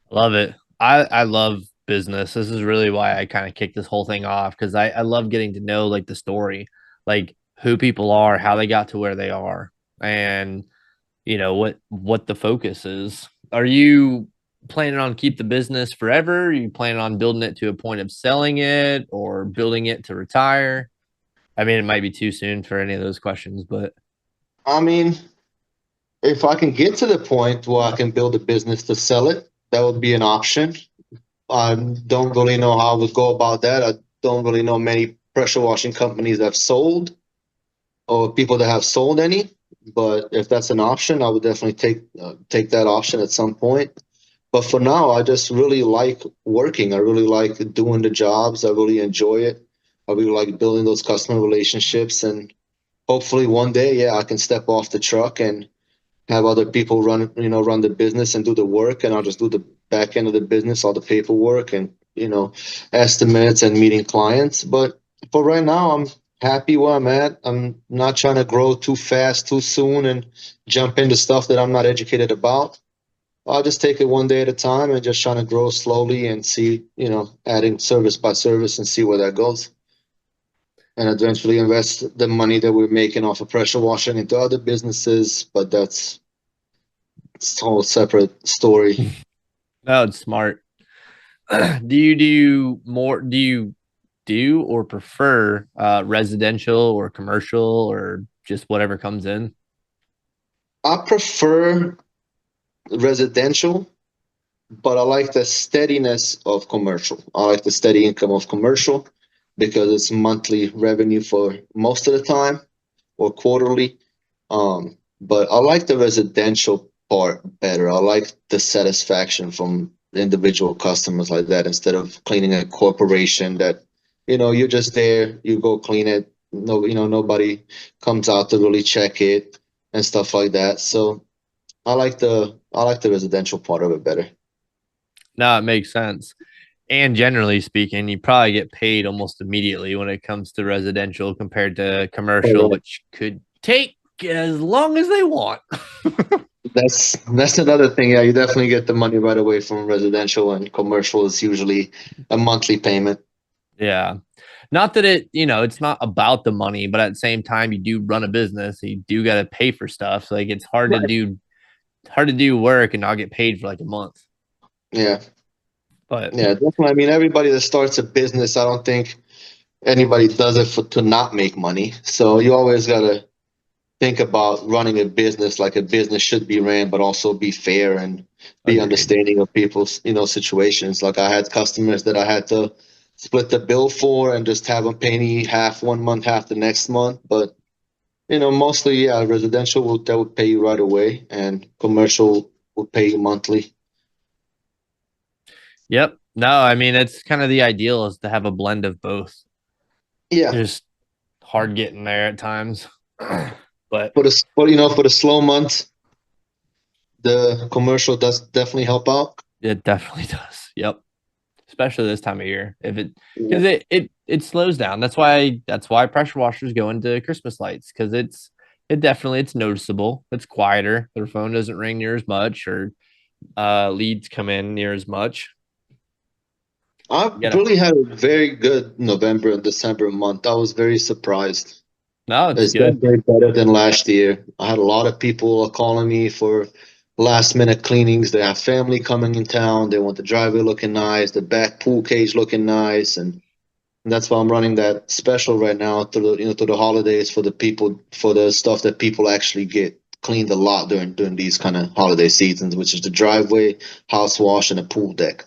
[SPEAKER 3] Love it. I love business. This is really why I kind of kicked this whole thing off, because I love getting to know like the story, like who people are, how they got to where they are, and what the focus is. Are you planning on keep the business forever? Are you planning on building it to a point of selling it or building it to retire? I mean, it might be too soon for any of those questions, but
[SPEAKER 2] I mean, if I can get to the point where I can build a business to sell it, that would be an option. I don't really know how I would go about that. I don't really know many pressure washing companies that have sold or people that have sold any. But if that's an option, I would definitely take that option at some point. But for now, I just really like working. I really like doing the jobs. I really enjoy it. I really like building those customer relationships, and hopefully one day, yeah, I can step off the truck and have other people run the business and do the work, and I'll just do the back end of the business, all the paperwork and estimates and meeting clients. But for right now, I'm happy where I'm at. I'm not trying to grow too fast too soon and jump into stuff that I'm not educated about. I'll just take it one day at a time and just trying to grow slowly and see, adding service by service and see where that goes. And eventually invest the money that we're making off of pressure washing into other businesses, but that's it's a whole separate story.
[SPEAKER 3] no, it's smart. Do you or prefer residential or commercial or just whatever comes in?
[SPEAKER 2] I prefer residential, but I like the steadiness of commercial. I like the steady income of commercial because it's monthly revenue for most of the time or quarterly. But I like the residential part better. I like the satisfaction from individual customers like that instead of cleaning a corporation that, you're just there, you go clean it. No, nobody comes out to really check it and stuff like that. So I like the residential part of it better.
[SPEAKER 3] No, it makes sense. And generally speaking, you probably get paid almost immediately when it comes to residential compared to commercial,
[SPEAKER 2] Correct.
[SPEAKER 3] which could take as long as they want.
[SPEAKER 2] That's another thing. Yeah, you definitely get the money right away from residential, and commercial is usually a monthly payment.
[SPEAKER 3] Yeah. Not that it's not about the money, but at the same time, you do run a business. So you do got to pay for stuff. So like it's hard to
[SPEAKER 2] Right.
[SPEAKER 3] do hard to do work and not get paid for like a month.
[SPEAKER 2] Yeah.
[SPEAKER 3] But
[SPEAKER 2] Yeah, definitely. I mean, everybody that starts a business, I don't think anybody does it to not make money. So you always gotta think about running a business like a business should be ran, but also be fair and be
[SPEAKER 3] agreed.
[SPEAKER 2] understanding of people's, situations. Like I had customers that I had to split the bill for and just have them pay me half one month, half the next month. But mostly, yeah, residential that would pay you right away, and commercial would pay you monthly.
[SPEAKER 3] Yep. No, I mean it's kind of the ideal is to have a blend of both.
[SPEAKER 2] Yeah,
[SPEAKER 3] Just hard getting there at times. But
[SPEAKER 2] for the slow months, the commercial does definitely help out.
[SPEAKER 3] it definitely does. Yep. Especially this time of year. If it
[SPEAKER 2] Yeah.
[SPEAKER 3] because it slows down. That's why pressure washers go into Christmas lights because it's noticeable. It's quieter. Their phone doesn't ring near as much or leads come in near as much.
[SPEAKER 2] I
[SPEAKER 3] You gotta
[SPEAKER 2] really had a very good November and December month. I was very surprised.
[SPEAKER 3] no, it's
[SPEAKER 2] It's
[SPEAKER 3] good.
[SPEAKER 2] definitely better than last year. I had a lot of people calling me for last minute cleanings. They have family coming in town. They want the driveway looking nice, the back pool cage looking nice, and that's why I'm running that special right now through the holidays for the people for the stuff that people actually get cleaned a lot during these kind of holiday seasons, which is the driveway, house wash, and a pool deck.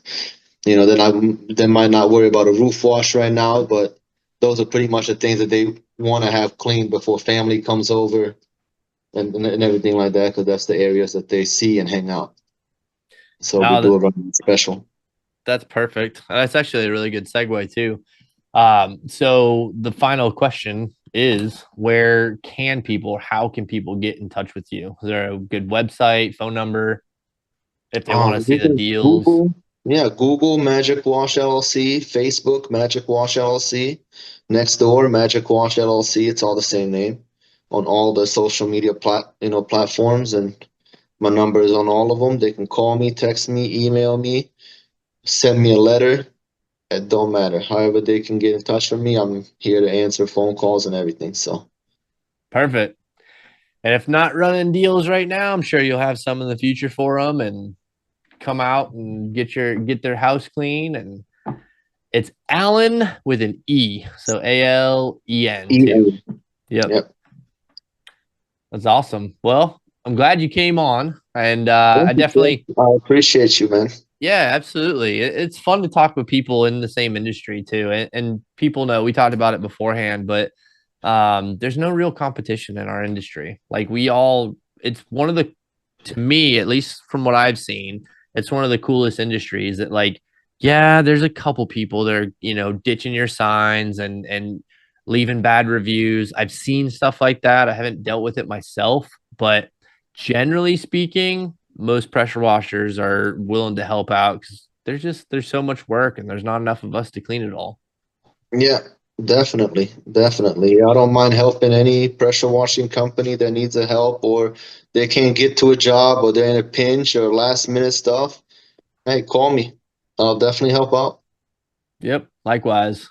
[SPEAKER 2] They might not worry about a roof wash right now, but those are pretty much the things that they want to have cleaned before family comes over and everything like that, because that's the areas that they see and hang out. So we
[SPEAKER 3] No,
[SPEAKER 2] do a running special.
[SPEAKER 3] that's perfect. That's actually a really good segue too. So the final question is how can people get in touch with you? Is there a good website, phone number if they want to see
[SPEAKER 2] You
[SPEAKER 3] the
[SPEAKER 2] can
[SPEAKER 3] deals?
[SPEAKER 2] Google, yeah, Google Magic Wash LLC, Facebook Magic Wash LLC, next door Magic Wash LLC. It's all the same name on all the social media platforms, and my number is on all of them. They can call me, text me, email me, send me a letter. It don't matter. However they can get in touch with me, I'm here to answer phone calls and everything. So
[SPEAKER 3] Perfect. And if not running deals right now, I'm sure you'll have some in the future for them and come out and get their house clean. And it's Allen with an E, so Alen too.
[SPEAKER 2] Ian,
[SPEAKER 3] Yep,
[SPEAKER 2] yep.
[SPEAKER 3] that's awesome. Well, I'm glad you came on, and
[SPEAKER 2] Thank
[SPEAKER 3] I
[SPEAKER 2] you, sir.
[SPEAKER 3] definitely
[SPEAKER 2] I appreciate you, man.
[SPEAKER 3] yeah, absolutely. It's fun to talk with people in the same industry too, and people know we talked about it beforehand, but there's no real competition in our industry. Like it's one of the, to me at least from what I've seen, it's one of the coolest industries that yeah, there's a couple people that are ditching your signs and leaving bad reviews. I've seen stuff like that. I haven't dealt with it myself, but generally speaking, most pressure washers are willing to help out because there's so much work and there's not enough of us to clean it all.
[SPEAKER 2] Yeah, definitely. Definitely. I don't mind helping any pressure washing company that needs a help, or they can't get to a job, or they're in a pinch or last minute stuff. Hey, call me. I'll definitely help out.
[SPEAKER 3] Yep, likewise.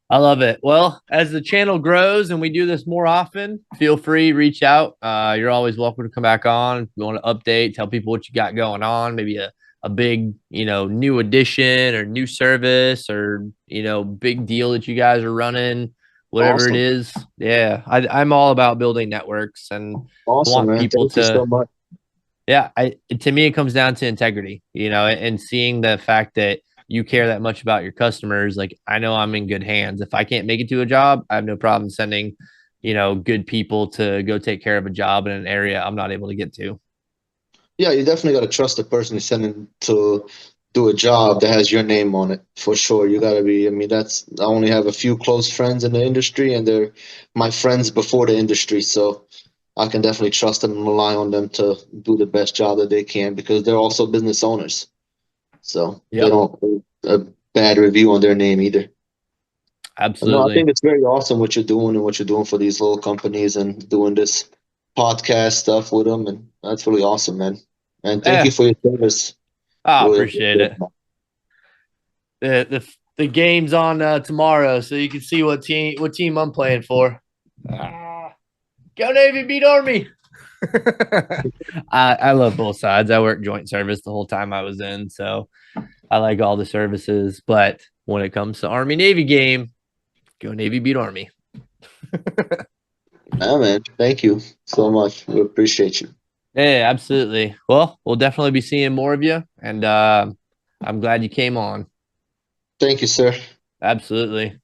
[SPEAKER 3] I love it. Well, as the channel grows and we do this more often, feel free, reach out. You're always welcome to come back on. If you want to update, tell people what you got going on, maybe a big, new addition or new service or, big deal that you guys are running, whatever it
[SPEAKER 2] Awesome.
[SPEAKER 3] is. Yeah, I'm all about building networks and I
[SPEAKER 2] Awesome,
[SPEAKER 3] want
[SPEAKER 2] man.
[SPEAKER 3] people
[SPEAKER 2] Thank you
[SPEAKER 3] to,
[SPEAKER 2] so much.
[SPEAKER 3] yeah, to me, it comes down to integrity, and seeing the fact that you care that much about your customers. Like, I know I'm in good hands. If I can't make it to a job, I have no problem sending, good people to go take care of a job in an area I'm not able to get to.
[SPEAKER 2] Yeah, you definitely got to trust the person you're sending to do a job that has your name on it for sure. You got to be, I mean, I only have a few close friends in the industry, and they're my friends before the industry. So I can definitely trust them and rely on them to do the best job that they can, because they're also business owners. So they
[SPEAKER 3] Yep,
[SPEAKER 2] don't put a bad review on their name either. No, I
[SPEAKER 3] absolutely.
[SPEAKER 2] think it's very awesome what you're doing and what you're doing for these little companies and doing this podcast stuff with them. And that's really awesome, man. And thank you
[SPEAKER 3] Yeah,
[SPEAKER 2] for your service.
[SPEAKER 3] I
[SPEAKER 2] Really
[SPEAKER 3] appreciate
[SPEAKER 2] appreciate
[SPEAKER 3] it.
[SPEAKER 2] that.
[SPEAKER 3] The game's on tomorrow, so you can see what team I'm playing for. Go Navy, beat Army. I love both sides. I worked joint service the whole time I was in, so I like all the services. But when it comes to Army Navy game, go Navy beat Army.
[SPEAKER 2] Yeah, man. Thank you so much. We appreciate you.
[SPEAKER 3] Yeah, absolutely. Well, we'll definitely be seeing more of you, and I'm glad you came on.
[SPEAKER 2] Thank you, sir.
[SPEAKER 3] Absolutely.